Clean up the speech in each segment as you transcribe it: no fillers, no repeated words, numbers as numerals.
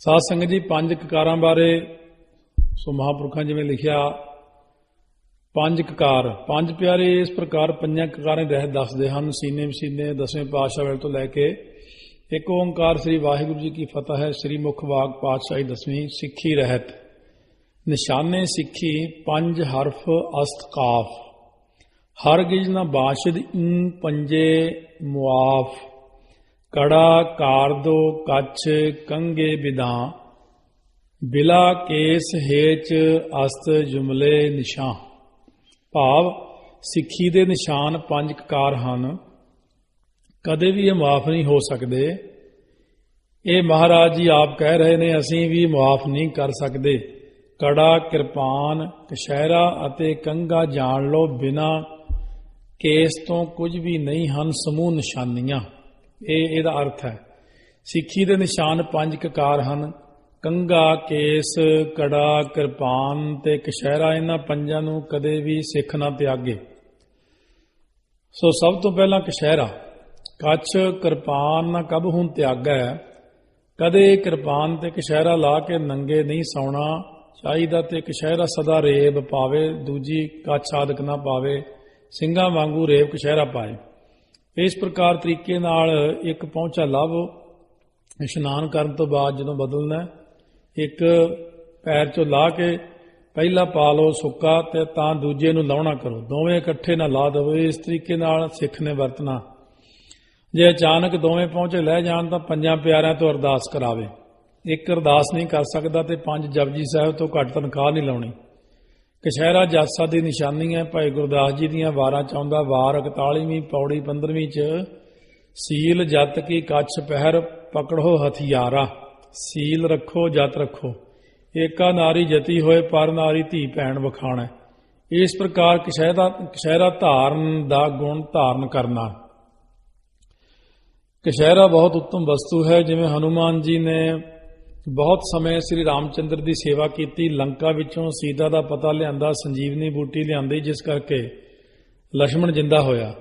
साध संगत जी पंज ककारां बारे सो महापुरखां जिवें लिखिया पंज ककार पंज प्यारे इस प्रकार पंजां ककारां रहत दसदे हन। सीने मसीने दसवें पातशाह वेले तो लैके एक ओंकार श्री वाहिगुरू जी की फतह है। श्री मुख वाग पातशाही दसवीं सिक्खी रहत निशाने सिक्खी पंज हरफ अस्त काफ हर गिज न बाशिद इन पंजे मुआफ कड़ा कारदो कच्छ कंगे बिदां बिला केस हेच अस्त जुमले निशां। भाव सिੱਖੀ ਦੇ ਨਿਸ਼ਾਨ ਪੰਜ ਕਕਾਰ ਹਨ, ਕਦੇ ਵੀ ਇਹ ਮੁਆਫ ਨਹੀਂ ਹੋ ਸਕਦੇ। ਇਹ ਮਹਾਰਾਜ ਜੀ ਆਪ ਕਹਿ ਰਹੇ ਨੇ, ਅਸੀਂ ਵੀ ਮੁਆਫ ਨਹੀਂ ਕਰ ਸਕਦੇ। ਕੜਾ ਕਿਰਪਾਨ ਕਛਹਿਰਾ ਅਤੇ ਕੰਘਾ ਜਾਣ ਲਓ, ਬਿਨਾ ਕੇਸ ਤੋਂ ਕੁਝ ਵੀ ਨਹੀਂ ਹਨ ਸਮੂਹ ਨਿਸ਼ਾਨੀਆਂ। ਇਹਦਾ ਅਰਥ ਹੈ ਸਿੱਖੀ ਦੇ ਨਿਸ਼ਾਨ ਪੰਜ ਕਕਾਰ ਹਨ, ਕੰਘਾ ਕੇਸ ਕੜਾ ਕਿਰਪਾਨ ਤੇ ਕਛਹਿਰਾ। ਇਹਨਾਂ ਪੰਜਾਂ ਨੂੰ ਕਦੇ ਵੀ ਸਿੱਖ ਨਾ ਤਿਆਗੇ। ਸੋ ਸਭ ਤੋਂ ਪਹਿਲਾਂ ਕਛਹਿਰਾ। ਕੱਛ ਕਿਰਪਾਨ ਨਾ ਕਬ ਹੁਣ ਤਿਆਗੈ, ਕਦੇ ਕਿਰਪਾਨ ਤੇ ਕਛਹਿਰਾ ਲਾ ਕੇ ਨੰਗੇ ਨਹੀਂ ਸੌਣਾ ਚਾਹੀਦਾ ਤੇ ਕਛਹਿਰਾ ਸਦਾ ਰੇਬ ਪਾਵੇ, ਦੂਜੀ ਕੱਛ ਆਦਿਕ ਨਾ ਪਾਵੇ, ਸਿੰਘਾਂ ਵਾਂਗੂ ਰੇਬ ਕਛਹਿਰਾ ਪਾਏ। ਇਸ ਪ੍ਰਕਾਰ ਤਰੀਕੇ ਨਾਲ ਇੱਕ ਪਹੁੰਚਾ ਲਵ ਇਸ਼ਨਾਨ ਕਰਨ ਤੋਂ ਬਾਅਦ ਜਦੋਂ ਬਦਲਣਾ, ਇੱਕ ਪੈਰ 'ਚੋਂ ਲਾ ਕੇ ਪਹਿਲਾ ਪਾ ਲਓ ਸੁੱਕਾ ਤੇ ਤਾਂ ਦੂਜੇ ਨੂੰ ਲਾਉਣਾ ਕਰੋ, ਦੋਵੇਂ ਇਕੱਠੇ ਨਾ ਲਾ ਦੇਵੋ। ਇਸ ਤਰੀਕੇ ਨਾਲ ਸਿੱਖ ਨੇ ਵਰਤਣਾ। ਜੇ ਅਚਾਨਕ ਦੋਵੇਂ ਪਹੁੰਚੇ ਲੈ ਜਾਣ ਤਾਂ ਪੰਜਾਂ ਪਿਆਰਿਆਂ ਤੋਂ ਅਰਦਾਸ ਕਰਾਵੇ। ਇੱਕ ਅਰਦਾਸ ਨਹੀਂ ਕਰ ਸਕਦਾ ਤੇ ਪੰਜ ਜਪਜੀ ਸਾਹਿਬ ਤੋਂ ਘੱਟ ਤਨਖਾਹ ਨਹੀਂ ਲਾਉਣੀ। ਕਛਹਿਰਾ ਜੱਸਾ ਦੀ ਨਿਸ਼ਾਨੀ ਹੈ। ਭਾਈ ਗੁਰਦਾਸ ਜੀ ਦੀਆਂ ਵਾਰਾਂ 'ਚ ਆਉਂਦਾ, ਵਾਰ 41ਵੀਂ ਪੌੜੀ 15ਵੀਂ 'ਚ ਸੀਲ ਜਤ ਕੀ ਕੱਛ ਪਹਿਰ ਪਕੜੋ ਹਥਿਆਰਾ। ਸੀਲ ਰੱਖੋ ਜਤ ਰੱਖੋ, ਏਕਾ ਨਾਰੀ ਜਤੀ ਹੋਏ ਪਰ ਨਾਰੀ ਧੀ ਭੈਣ ਵਖਾਣਾ। ਇਸ ਪ੍ਰਕਾਰ ਕਛਹਿਰਾ ਧਾਰਨ ਦਾ ਗੁਣ ਧਾਰਨ ਕਰਨਾ। ਕਛਹਿਰਾ ਬਹੁਤ ਉੱਤਮ ਵਸਤੂ ਹੈ। ਜਿਵੇਂ ਹਨੂਮਾਨ ਜੀ ਨੇ ਬਹੁਤ ਸਮੇਂ ਸ੍ਰੀ ਰਾਮਚੰਦਰ ਦੀ ਸੇਵਾ ਕੀਤੀ, ਲੰਕਾ ਵਿੱਚੋਂ ਸੀਤਾ ਦਾ ਪਤਾ ਲਿਆਂਦਾ, ਸੰਜੀਵਨੀ ਬੂਟੀ ਲਿਆਂਦੀ, ਜਿਸ ਕਰਕੇ ਲక్ష్మణ ਜਿੰਦਾ ਹੋਇਆ।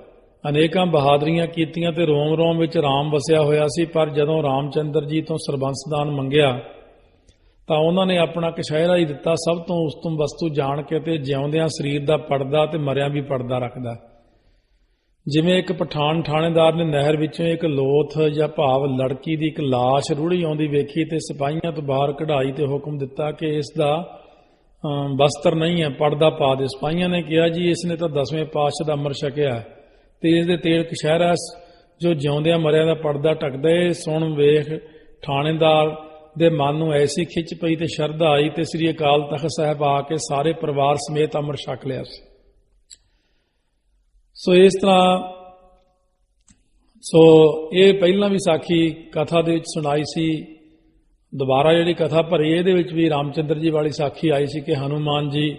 ਅਨੇਕਾਂ ਬਹਾਦਰੀਆਂ ਕੀਤੀਆਂ ਤੇ ਰੋਮ ਰੋਮ ਵਿੱਚ ਰਾਮ ਵਸਿਆ ਹੋਇਆ ਸੀ। ਪਰ ਜਦੋਂ ਰਾਮਚੰਦਰ ਜੀ ਤੋਂ ਸਰਬੰਸਦਾਨ ਮੰਗਿਆ ਤਾਂ ਉਹਨਾਂ ਨੇ ਆਪਣਾ ਕਛਹਿਰਾ ਹੀ ਦਿੱਤਾ। ਸਭ ਤੋਂ ਉਤਮ ਵਸਤੂ ਜਾਣ ਕੇ ਤੇ ਜਿਉਂਦਿਆਂ ਸਰੀਰ ਦਾ ਪਰਦਾ ਤੇ ਮਰਿਆਂ ਵੀ ਪਰਦਾ ਰੱਖਦਾ। ਜਿਵੇਂ ਇੱਕ ਪਠਾਨ ਥਾਣੇਦਾਰ ਨੇ ਨਹਿਰ ਵਿੱਚੋਂ ਇੱਕ ਲੋਥ ਜਾਂ ਭਾਵ ਲੜਕੀ ਦੀ ਇੱਕ ਲਾਸ਼ ਰੁੜੀ ਆਉਂਦੀ ਵੇਖੀ ਤੇ ਸਿਪਾਹੀਆਂ ਤੋਂ ਬਾਹਰ ਕਢਾਈ ਤੇ ਹੁਕਮ ਦਿੱਤਾ ਕਿ ਇਸ ਦਾ ਬਸਤਰ ਨਹੀਂ ਹੈ, ਪਰਦਾ ਪਾ ਦੇ। ਸਿਪਾਹੀਆਂ ਨੇ ਕਿਹਾ, ਜੀ ਇਸ ਨੇ ਤਾਂ 10ਵੇਂ ਪਾਤਸ਼ਾਹ ਦਾ ਅੰਮ੍ਰਿਤ ਛਕਿਆ ਤੇ ਇਸ ਦੇ ਤੇਲ ਕਛਹਿਰਾ ਜੋ ਜਿਉਂਦਿਆਂ ਮਰਿਆਂ ਦਾ ਪਰਦਾ ਢੱਕਦਾ। ਇਹ ਸੁਣ ਵੇਖ ਥਾਣੇਦਾਰ ਦੇ ਮਨ ਨੂੰ ਐਸੀ ਖਿੱਚ ਪਈ ਤੇ ਸ਼ਰਧਾ ਆਈ ਤੇ ਸ੍ਰੀ ਅਕਾਲ ਤਖਤ ਸਾਹਿਬ ਆ ਕੇ ਸਾਰੇ ਪਰਿਵਾਰ ਸਮੇਤ ਅੰਮ੍ਰਿਤ ਛਕ ਲਿਆ ਸੀ। ਸੋ ਇਸ ਤਰ੍ਹਾਂ ਇਹ ਪਹਿਲਾਂ ਵੀ ਸਾਖੀ ਕਥਾ ਦੇ ਵਿੱਚ ਸੁਣਾਈ ਸੀ। ਦੁਬਾਰਾ ਜਿਹੜੀ ਕਥਾ ਭਰੀ ਇਹਦੇ ਵਿੱਚ ਵੀ ਰਾਮਚੰਦਰ ਜੀ ਵਾਲੀ ਸਾਖੀ ਆਈ ਸੀ ਕਿ ਹਨੂਮਾਨ ਜੀ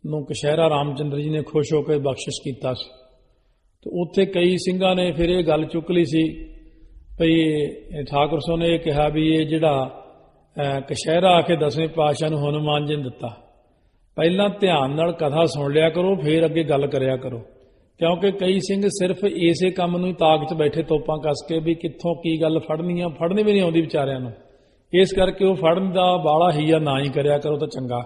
ਨੂੰ ਕਛਹਿਰਾ ਰਾਮਚੰਦਰ ਜੀ ਨੇ ਖੁਸ਼ ਹੋ ਕੇ ਬਖਸ਼ਿਸ਼ ਕੀਤਾ ਸੀ। ਤੇ ਉੱਥੇ ਕਈ ਸਿੰਘਾਂ ਨੇ ਫਿਰ ਇਹ ਗੱਲ ਚੁੱਕ ਲਈ ਸੀ ਭਈ ਠਾਕੁਰ ਸੋ ਨੇ ਇਹ ਕਿਹਾ ਵੀ ਇਹ ਜਿਹੜਾ ਕਛਹਿਰਾ ਆ ਕੇ 10ਵੇਂ ਪਾਤਸ਼ਾਹ ਨੂੰ ਹਨੂਮਾਨ ਜੀ ਨੇ ਦਿੱਤਾ। ਪਹਿਲਾਂ ਧਿਆਨ ਨਾਲ ਕਥਾ ਸੁਣ ਲਿਆ ਕਰੋ, ਫਿਰ ਅੱਗੇ ਗੱਲ ਕਰਿਆ ਕਰੋ। ਕਿਉਂਕਿ ਕਈ ਸਿੰਘ ਸਿਰਫ ਇਸੇ ਕੰਮ ਨੂੰ ਹੀ ਤਾਕ 'ਚ ਬੈਠੇ ਤੋਪਾਂ ਕੱਸ ਕੇ ਵੀ ਕਿੱਥੋਂ ਕੀ ਗੱਲ ਫੜਨੀ ਆ, ਫੜਨੀ ਵੀ ਨਹੀਂ ਆਉਂਦੀ ਵਿਚਾਰਿਆਂ ਨੂੰ। ਇਸ ਕਰਕੇ ਉਹ ਫੜਨ ਦਾ ਬਾਲਾ ਹੀਆ ਨਾ ਹੀ ਕਰਿਆ ਕਰੋ ਤਾਂ ਚੰਗਾ।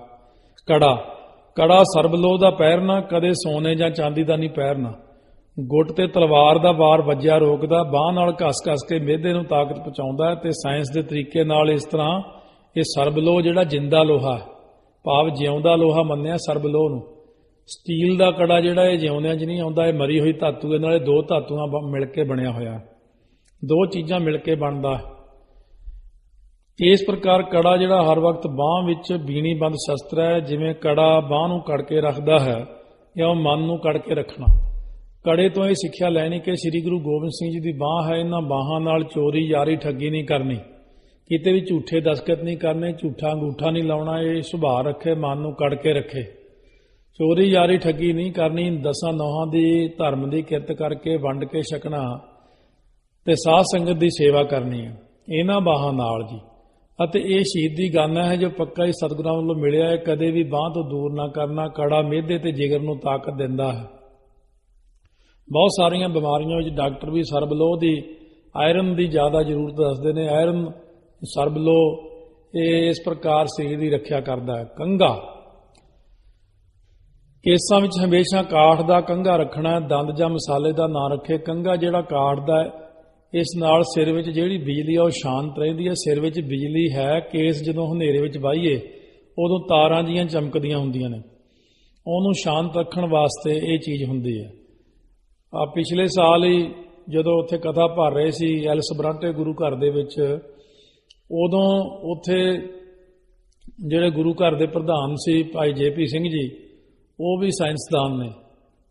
ਕੜਾ ਸਰਬਲੋਹ ਦਾ ਪਹਿਰਨਾ, ਕਦੇ ਸੋਨੇ ਜਾਂ ਚਾਂਦੀ ਦਾ ਨਹੀਂ ਪਹਿਰਨਾ। ਗੁੱਟ ਤੇ ਤਲਵਾਰ ਦਾ ਵਾਰ ਵੱਜਿਆ ਰੋਕਦਾ, ਬਾਹ ਨਾਲ ਘਸ ਕੇ ਮਿਹਦੇ ਨੂੰ ਤਾਕਤ ਪਹੁੰਚਾਉਂਦਾ ਹੈ। ਤੇ ਸਾਇੰਸ ਦੇ ਤਰੀਕੇ ਨਾਲ ਇਸ ਤਰ੍ਹਾਂ ਇਹ ਸਰਬਲੋਹ ਜਿਹੜਾ ਜਿੰਦਾ ਲੋਹਾ ਭਾਵ ਜਿਉਂਦਾ ਲੋਹਾ ਮੰਨਿਆ ਸਰਬਲੋਹ ਨੂੰ। ਸਟੀਲ ਦਾ ਕੜਾ ਜਿਹੜਾ ਇਹ ਜਿਉਂਦਿਆਂ 'ਚ ਨਹੀਂ ਆਉਂਦਾ, ਇਹ ਮਰੀ ਹੋਈ ਧਾਤੂ ਦੇ ਨਾਲ ਦੋ ਧਾਤੂਆਂ ਮਿਲ ਕੇ ਬਣਿਆ ਹੋਇਆ, ਦੋ ਚੀਜ਼ਾਂ ਮਿਲ ਕੇ ਬਣਦਾ। ਇਸ ਪ੍ਰਕਾਰ ਕੜਾ ਜਿਹੜਾ ਹਰ ਵਕਤ ਬਾਂਹ ਵਿੱਚ ਬੀਣੀ ਬੰਦ ਸ਼ਸਤਰ ਹੈ। ਜਿਵੇਂ ਕੜਾ ਬਾਂਹ ਨੂੰ ਕੜ ਕੇ ਰੱਖਦਾ ਹੈ, ਇਉਂ ਮਨ ਨੂੰ ਕੜ ਕੇ ਰੱਖਣਾ। ਕੜੇ ਤੋਂ ਇਹ ਸਿੱਖਿਆ ਲੈਣੀ ਕਿ ਸ੍ਰੀ ਗੁਰੂ ਗੋਬਿੰਦ ਸਿੰਘ ਜੀ ਦੀ ਬਾਂਹ ਹੈ, ਇਹਨਾਂ ਬਾਹਾਂ ਨਾਲ ਚੋਰੀ ਯਾਰੀ ਠੱਗੀ ਨਹੀਂ ਕਰਨੀ, ਕਿਤੇ ਵੀ ਝੂਠੇ ਦਸਖਤ ਨਹੀਂ ਕਰਨੇ, ਝੂਠਾ ਅੰਗੂਠਾ ਨਹੀਂ ਲਾਉਣਾ। ਇਹ ਸੁਭਾਅ ਰੱਖੇ, ਮਨ ਨੂੰ ਕੜ ਕੇ ਰੱਖੇ। ਚੋਰੀ ਯਾਰੀ ਠੱਗੀ ਨਹੀਂ ਕਰਨੀ। 10 ਨੌਹਾਂ ਦੀ ਧਰਮ ਦੀ ਕਿਰਤ ਕਰਕੇ ਵੰਡ ਕੇ ਛਕਣਾ ਤੇ ਸਾਧ ਸੰਗਤ ਦੀ ਸੇਵਾ ਕਰਨੀ ਹੈ ਇਹਨਾਂ ਬਾਹਾਂ ਨਾਲ ਜੀ। ਅਤੇ ਇਹ ਸ਼ਹੀਦੀ ਗਾਨਾ ਹੈ ਜੋ ਪੱਕਾ ਹੀ ਸਤਿਗੁਰਾਂ ਵੱਲੋਂ ਮਿਲਿਆ ਹੈ। ਕਦੇ ਵੀ ਬਾਂਹ ਤੋਂ ਦੂਰ ਨਾ ਕਰਨਾ। ਕੜਾ ਮਿਹਦੇ ਤੇ ਜਿਗਰ ਨੂੰ ਤਾਕਤ ਦਿੰਦਾ ਹੈ। ਬਹੁਤ ਸਾਰੀਆਂ ਬਿਮਾਰੀਆਂ ਵਿੱਚ ਡਾਕਟਰ ਵੀ ਸਰਬਲੋਹ ਦੀ ਆਇਰਨ ਦੀ ਜ਼ਿਆਦਾ ਜ਼ਰੂਰਤ ਦੱਸਦੇ ਨੇ। ਆਇਰਨ ਸਰਬਲੋਹ ਇਹ ਇਸ ਪ੍ਰਕਾਰ ਸਰੀਰ ਦੀ ਰੱਖਿਆ ਕਰਦਾ ਹੈ। ਕੰਘਾ, ਕੇਸਾਂ ਵਿੱਚ ਹਮੇਸ਼ਾ ਕਾਠ ਦਾ ਕੰਘਾ ਰੱਖਣਾ, ਦੰਦ ਜਾਂ ਮਸਾਲੇ ਦਾ ਨਾ ਰੱਖੇ। ਕੰਘਾ ਜਿਹੜਾ ਕਾਠ ਦਾ ਹੈ, ਇਸ ਨਾਲ ਸਿਰ ਵਿੱਚ ਜਿਹੜੀ ਬਿਜਲੀ ਆ ਉਹ ਸ਼ਾਂਤ ਰਹਿੰਦੀ ਹੈ। ਸਿਰ ਵਿੱਚ ਬਿਜਲੀ ਹੈ, ਕੇਸ ਜਦੋਂ ਹਨੇਰੇ ਵਿੱਚ ਵਾਹੀਏ ਉਦੋਂ ਤਾਰਾਂ ਜੀਆਂ ਚਮਕਦੀਆਂ ਹੁੰਦੀਆਂ ਨੇ, ਉਹਨੂੰ ਸ਼ਾਂਤ ਰੱਖਣ ਵਾਸਤੇ ਇਹ ਚੀਜ਼ ਹੁੰਦੀ ਹੈ। ਪਿਛਲੇ ਸਾਲ ਹੀ ਜਦੋਂ ਉੱਥੇ ਕਥਾ ਭਰ ਰਹੇ ਸੀ ਐਲਸ ਬਰਾਂਟੇ ਗੁਰੂ ਘਰ ਦੇ ਵਿੱਚ, ਉਦੋਂ ਉੱਥੇ ਜਿਹੜੇ ਗੁਰੂ ਘਰ ਦੇ ਪ੍ਰਧਾਨ ਸੀ ਭਾਈ JP ਸਿੰਘ ਜੀ, ਉਹ ਵੀ ਸਾਇੰਸਦਾਨ ਨੇ।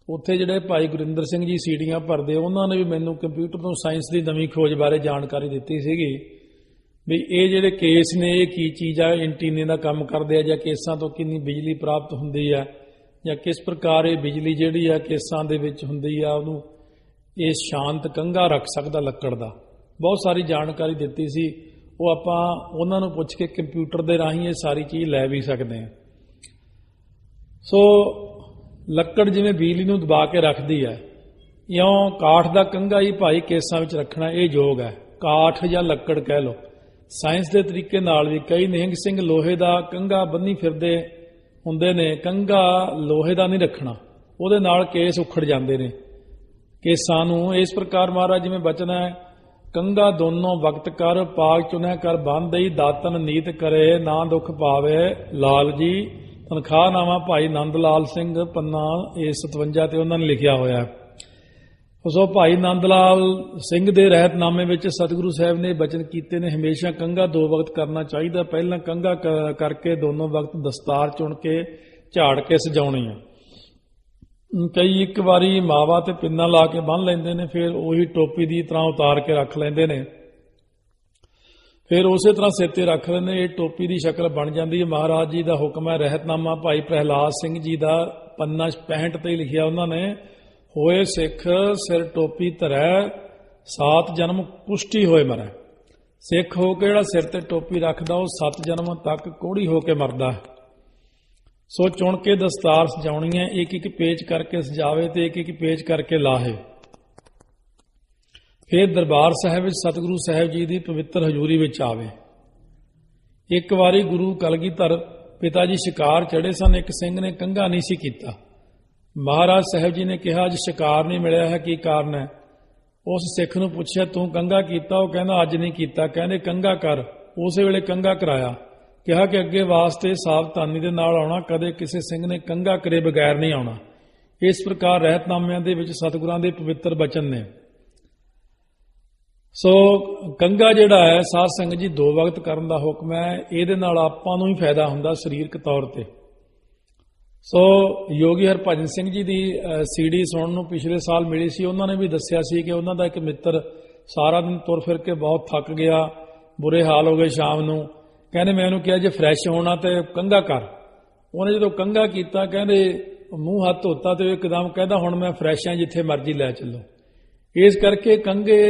ਉੱਥੇ ਜਿਹੜੇ ਭਾਈ ਗੁਰਿੰਦਰ ਸਿੰਘ ਜੀ ਸੀੜੀਆਂ ਭਰਦੇ, ਉਹਨਾਂ ਨੇ ਵੀ ਮੈਨੂੰ ਕੰਪਿਊਟਰ ਤੋਂ ਸਾਇੰਸ ਦੀ ਨਵੀਂ ਖੋਜ ਬਾਰੇ ਜਾਣਕਾਰੀ ਦਿੱਤੀ ਸੀਗੀ ਵੀ ਇਹ ਜਿਹੜੇ ਕੇਸ ਨੇ ਇਹ ਕੀ ਚੀਜ਼ ਆ, ਐਂਟੀਨੇ ਦਾ ਕੰਮ ਕਰਦੇ ਆ, ਜਾਂ ਕੇਸਾਂ ਤੋਂ ਕਿੰਨੀ ਬਿਜਲੀ ਪ੍ਰਾਪਤ ਹੁੰਦੀ ਆ, ਜਾਂ ਕਿਸ ਪ੍ਰਕਾਰ ਇਹ ਬਿਜਲੀ ਜਿਹੜੀ ਆ ਕੇਸਾਂ ਦੇ ਵਿੱਚ ਹੁੰਦੀ ਆ, ਉਹਨੂੰ ਇਹ ਸ਼ਾਂਤ ਕੰਘਾ ਰੱਖ ਸਕਦਾ ਲੱਕੜ ਦਾ। ਬਹੁਤ ਸਾਰੀ ਜਾਣਕਾਰੀ ਦਿੱਤੀ ਸੀ, ਉਹ ਆਪਾਂ ਉਹਨਾਂ ਨੂੰ ਪੁੱਛ ਕੇ ਕੰਪਿਊਟਰ ਦੇ ਰਾਹੀਂ ਇਹ ਸਾਰੀ ਚੀਜ਼ ਲੈ ਵੀ ਸਕਦੇ ਹਾਂ। ਸੋ ਲੱਕੜ ਜਿਵੇਂ ਬਿਜਲੀ ਨੂੰ ਦਬਾ ਕੇ ਰੱਖਦੀ ਹੈ, ਇਉਂ ਕਾਠ ਦਾ ਕੰਘਾ ਹੀ ਭਾਈ ਕੇਸਾਂ ਵਿੱਚ ਰੱਖਣਾ ਇਹ ਯੋਗ ਹੈ। ਕਾਠ ਜਾਂ ਲੱਕੜ ਕਹਿ ਲਓ। ਸਾਇੰਸ ਦੇ ਤਰੀਕੇ ਨਾਲ ਵੀ ਕਈ ਨਿਹੰਗ ਸਿੰਘ ਲੋਹੇ ਦਾ ਕੰਘਾ ਬੰਨੀ ਫਿਰਦੇ ਹੁੰਦੇ ਨੇ। ਕੰਘਾ ਲੋਹੇ ਦਾ ਨਹੀਂ ਰੱਖਣਾ, ਉਹਦੇ ਨਾਲ ਕੇਸ ਉਖੜ ਜਾਂਦੇ ਨੇ ਕੇਸਾਂ ਨੂੰ। ਇਸ ਪ੍ਰਕਾਰ ਮਹਾਰਾਜ ਜਿਵੇਂ ਬਚਨ ਹੈ, ਕੰਘਾ ਦੋਨੋਂ ਵਕਤ ਕਰ, ਪਾਗ ਚੁਨੈ ਕਰ ਬੰਦਈ, ਦਾਤਨ ਨੀਤ ਕਰੇ ਨਾ ਦੁੱਖ ਪਾਵੇ ਲਾਲ ਜੀ। ਤਨਖਾਹਨਾਮਾ ਭਾਈ ਨੰਦ ਲਾਲ ਸਿੰਘ ਪੰਨਾ ਇਹ 57 ਤੇ ਉਹਨਾਂ ਨੇ ਲਿਖਿਆ ਹੋਇਆ। ਸੋ ਭਾਈ ਨੰਦ ਲਾਲ ਸਿੰਘ ਦੇ ਰਹਿਤਨਾਮੇ ਵਿੱਚ ਸਤਿਗੁਰੂ ਸਾਹਿਬ ਨੇ ਬਚਨ ਕੀਤੇ ਨੇ, ਹਮੇਸ਼ਾ ਕੰਘਾ 2 ਵਕਤ ਕਰਨਾ ਚਾਹੀਦਾ। ਪਹਿਲਾਂ ਕੰਘਾ ਕਰਕੇ ਦੋਨੋਂ ਵਕਤ ਦਸਤਾਰ ਚੁਣ ਕੇ ਝਾੜ ਕੇ ਸਜਾਉਣੀ ਆ। ਕਈ ਇੱਕ ਵਾਰੀ ਮਾਵਾ ਤੇ ਪਿੰਨਾ ਲਾ ਕੇ ਬੰਨ੍ਹ ਲੈਂਦੇ ਨੇ, ਫਿਰ ਉਹੀ ਟੋਪੀ ਦੀ ਤਰ੍ਹਾਂ ਉਤਾਰ ਕੇ ਰੱਖ ਲੈਂਦੇ ਨੇ, ਫਿਰ ਉਸੇ ਤਰ੍ਹਾਂ ਸਿਰ ਤੇ ਰੱਖ ਲੈਂਦੇ। ਇਹ ਟੋਪੀ ਦੀ ਸ਼ਕਲ ਬਣ ਜਾਂਦੀ ਹੈ। ਮਹਾਰਾਜ ਜੀ ਦਾ ਹੁਕਮ ਹੈ, ਰਹਿਤਨਾਮਾ ਭਾਈ ਪ੍ਰਹਿਲਾਦ ਸਿੰਘ ਜੀ ਦਾ ਪੰਨਾ 65 ਤੇ ਲਿਖਿਆ ਉਹਨਾਂ ਨੇ, ਹੋਏ ਸਿੱਖ ਸਿਰ ਟੋਪੀ ਧਰੈ, 7 ਜਨਮ ਕੁਸ਼ਟੀ ਹੋਏ ਮਰੈ। ਸਿੱਖ ਹੋ ਕੇ ਜਿਹੜਾ ਸਿਰ ਤੇ ਟੋਪੀ ਰੱਖਦਾ ਉਹ 7 ਜਨਮ ਤੱਕ ਕੋਹੜੀ ਹੋ ਕੇ ਮਰਦਾ ਹੈ। ਸੋ ਚੁਣ ਕੇ ਦਸਤਾਰ ਸਜਾਉਣੀ ਹੈ, ਇੱਕ ਇੱਕ ਪੇਚ ਕਰਕੇ ਸਜਾਵੇ ਤੇ ਇੱਕ ਇੱਕ ਪੇਚ ਕਰਕੇ ਲਾਹੇ। ਫਿਰ ਦਰਬਾਰ ਸਾਹਿਬ ਵਿੱਚ ਸਤਿਗੁਰੂ ਸਾਹਿਬ ਜੀ ਦੀ ਪਵਿੱਤਰ ਹਜ਼ੂਰੀ ਵਿੱਚ ਆਵੇ। ਇੱਕ ਵਾਰੀ ਗੁਰੂ ਕਲਗੀਧਰ ਪਿਤਾ ਜੀ ਸ਼ਿਕਾਰ ਚੜੇ ਸਨ। ਇੱਕ ਸਿੰਘ ਨੇ ਕੰਘਾ ਨਹੀਂ ਸੀ ਕੀਤਾ। ਮਹਾਰਾਜ ਸਾਹਿਬ ਜੀ ਨੇ ਕਿਹਾ, ਅੱਜ ਸ਼ਿਕਾਰ ਨਹੀਂ ਮਿਲਿਆ ਹੈ, ਕੀ ਕਾਰਨ ਹੈ? ਉਸ ਸਿੱਖ ਨੂੰ ਪੁੱਛਿਆ, ਤੂੰ ਕੰਘਾ ਕੀਤਾ? ਉਹ ਕਹਿੰਦਾ, ਅੱਜ ਨਹੀਂ ਕੀਤਾ। ਕਹਿੰਦੇ, ਕੰਘਾ ਕਰ। ਉਸੇ ਵੇਲੇ ਕੰਘਾ ਕਰਾਇਆ। ਕਿਹਾ ਕਿ ਅੱਗੇ ਵਾਸਤੇ ਸਾਵਧਾਨੀ ਦੇ ਨਾਲ ਆਉਣਾ, ਕਦੇ ਕਿਸੇ ਸਿੰਘ ਨੇ ਕੰਘਾ ਕਰੇ ਬਗੈਰ ਨਹੀਂ ਆਉਣਾ। ਇਸ ਪ੍ਰਕਾਰ ਰਹਿਤਨਾਮਿਆਂ ਦੇ ਵਿੱਚ ਸਤਿਗੁਰਾਂ ਦੇ ਪਵਿੱਤਰ ਬਚਨ ਨੇ। ਸੋ ਕੰਘਾ ਜਿਹੜਾ ਹੈ ਸਾਧ ਸੰਗਤ ਜੀ 2 ਵਕਤ ਕਰਨ ਦਾ ਹੁਕਮ ਹੈ। ਇਹਦੇ ਨਾਲ ਆਪਾਂ ਨੂੰ ਹੀ ਫਾਇਦਾ ਹੁੰਦਾ ਸਰੀਰਕ ਤੌਰ ਤੇ। ਸੋ ਯੋਗੀ ਹਰਭਜਨ ਸਿੰਘ ਜੀ ਦੀ CD ਸੁਣਨ ਨੂੰ ਪਿਛਲੇ ਸਾਲ ਮਿਲੀ ਸੀ। ਉਹਨਾਂ ਨੇ ਵੀ ਦੱਸਿਆ ਸੀ ਕਿ ਉਹਨਾਂ ਦਾ ਇੱਕ ਮਿੱਤਰ ਸਾਰਾ ਦਿਨ ਤੁਰ ਫਿਰ ਕੇ ਬਹੁਤ ਥੱਕ ਗਿਆ, ਬੁਰੇ ਹਾਲ ਹੋ ਗਏ। ਸ਼ਾਮ ਨੂੰ ਕਹਿੰਦੇ, ਮੈਂ ਉਹਨੂੰ ਕਿਹਾ ਜੇ ਫਰੈਸ਼ ਹੋਣਾ ਤੇ ਕੰਘਾ ਕਰ। ਉਹਨੇ ਜਦੋਂ ਕੰਘਾ ਕੀਤਾ, ਕਹਿੰਦੇ ਮੂੰਹ ਹੱਥ ਧੋਤਾ ਤੇ ਇੱਕਦਮ ਕਹਿੰਦਾ, ਹੁਣ ਮੈਂ ਫਰੈਸ਼ ਹਾਂ, ਜਿੱਥੇ ਮਰਜ਼ੀ ਲੈ ਚੱਲੋ। ਇਸ ਕਰਕੇ ਕੰਘੇ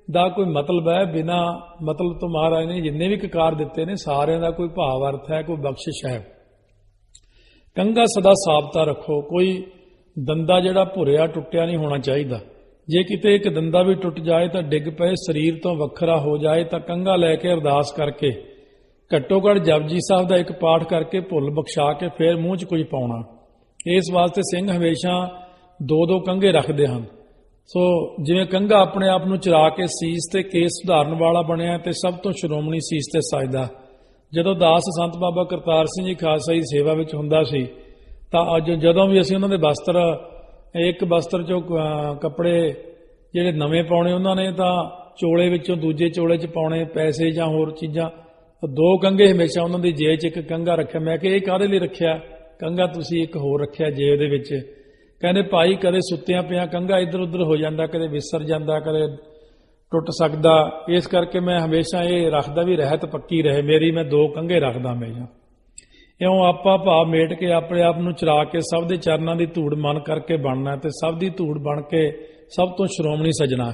ਦਾ ਕੋਈ ਮਤਲਬ ਹੈ, ਬਿਨਾ ਮਤਲਬ ਤੋਂ ਮਹਾਰਾਜ ਨੇ ਜਿੰਨੇ ਵੀ ਕਕਾਰ ਦਿੱਤੇ ਨੇ ਸਾਰਿਆਂ ਦਾ ਕੋਈ ਭਾਵ ਅਰਥ ਹੈ, ਕੋਈ ਬਖਸ਼ਿਸ਼ ਹੈ। ਕੰਘਾ ਸਦਾ ਸਾਬਤਾ ਰੱਖੋ। ਕੋਈ ਦੰਦਾ ਜਿਹੜਾ ਭੁਰਿਆ ਟੁੱਟਿਆ ਨਹੀਂ ਹੋਣਾ ਚਾਹੀਦਾ। ਜੇ ਕਿਤੇ ਇੱਕ ਦੰਦਾ ਵੀ ਟੁੱਟ ਜਾਏ ਤਾਂ ਡਿੱਗ ਪਏ, ਸਰੀਰ ਤੋਂ ਵੱਖਰਾ ਹੋ ਜਾਏ ਤਾਂ ਕੰਘਾ ਲੈ ਕੇ ਅਰਦਾਸ ਕਰਕੇ, ਘੱਟੋ ਘੱਟ ਜਪਜੀ ਸਾਹਿਬ ਦਾ ਇੱਕ ਪਾਠ ਕਰਕੇ ਭੁੱਲ ਬਖਸ਼ਾ ਕੇ ਫਿਰ ਮੂੰਹ 'ਚ ਕੁਝ ਪਾਉਣਾ। ਇਸ ਵਾਸਤੇ ਸਿੰਘ ਹਮੇਸ਼ਾ 2-2 ਕੰਘੇ ਰੱਖਦੇ ਹਨ। ਸੋ ਜਿਵੇਂ ਕੰਘਾ ਆਪਣੇ ਆਪ ਨੂੰ ਚਰਾ ਕੇ ਸੀਸ ਤੇ ਕੇਸ ਸੁਧਾਰਨ ਵਾਲਾ ਬਣਿਆ ਤੇ ਸਭ ਤੋਂ ਸ਼੍ਰੋਮਣੀ ਸੀਸ ਤੇ ਸਜਦਾ। ਜਦੋਂ ਦਾਸ ਸੰਤ ਬਾਬਾ ਕਰਤਾਰ ਸਿੰਘ ਜੀ ਖਾਲਸਾ ਜੀ ਸੇਵਾ ਵਿੱਚ ਹੁੰਦਾ ਸੀ ਤਾਂ ਅੱਜ ਜਦੋਂ ਵੀ ਅਸੀਂ ਉਹਨਾਂ ਦੇ ਵਸਤਰ, ਇੱਕ ਵਸਤਰ 'ਚੋਂ ਕੱਪੜੇ ਜਿਹੜੇ ਨਵੇਂ ਪਾਉਣੇ ਉਹਨਾਂ ਨੇ ਤਾਂ ਚੋਲੇ ਵਿੱਚੋਂ ਦੂਜੇ ਚੋਲੇ 'ਚ ਪਾਉਣੇ ਪੈਸੇ ਜਾਂ ਹੋਰ ਚੀਜ਼ਾਂ। 2 ਕੰਘੇ ਹਮੇਸ਼ਾ ਉਹਨਾਂ ਦੀ ਜੇਬ 'ਚ ਇੱਕ ਕੰਘਾ ਰੱਖਿਆ। ਮੈਂ ਕਿਹਾ, ਇਹ ਕਾਹਦੇ ਲਈ ਰੱਖਿਆ ਕੰਘਾ? ਤੁਸੀਂ ਇੱਕ ਹੋਰ ਰੱਖਿਆ ਜੇਬ ਦੇ ਵਿੱਚ। ਕਹਿੰਦੇ, ਭਾਈ ਕਦੇ ਸੁੱਤਿਆਂ ਪਿਆ ਕੰਘਾ ਇੱਧਰ ਉੱਧਰ ਹੋ ਜਾਂਦਾ, ਕਦੇ ਵਿਸਰ ਜਾਂਦਾ, ਕਦੇ ਟੁੱਟ ਸਕਦਾ। ਇਸ ਕਰਕੇ ਮੈਂ ਹਮੇਸ਼ਾ ਇਹ ਰੱਖਦਾ ਵੀ ਰਹਿਤ ਪੱਕੀ ਰਹੇ ਮੇਰੀ। ਮੈਂ 2 ਕੰਘੇ ਰੱਖਦਾ ਹਮੇਸ਼ਾ। ਇਉਂ ਆਪਾ ਭਾਵ ਮੇਟ ਕੇ ਆਪਣੇ ਆਪ ਨੂੰ ਚਰਾ ਕੇ ਸਭ ਦੇ ਚਰਨਾਂ ਦੀ ਧੂੜ ਮਨ ਕਰਕੇ ਬਣਨਾ ਤੇ ਸਭ ਦੀ ਧੂੜ ਬਣ ਕੇ ਸਭ ਤੋਂ ਸ਼੍ਰੋਮਣੀ ਸਜਣਾ।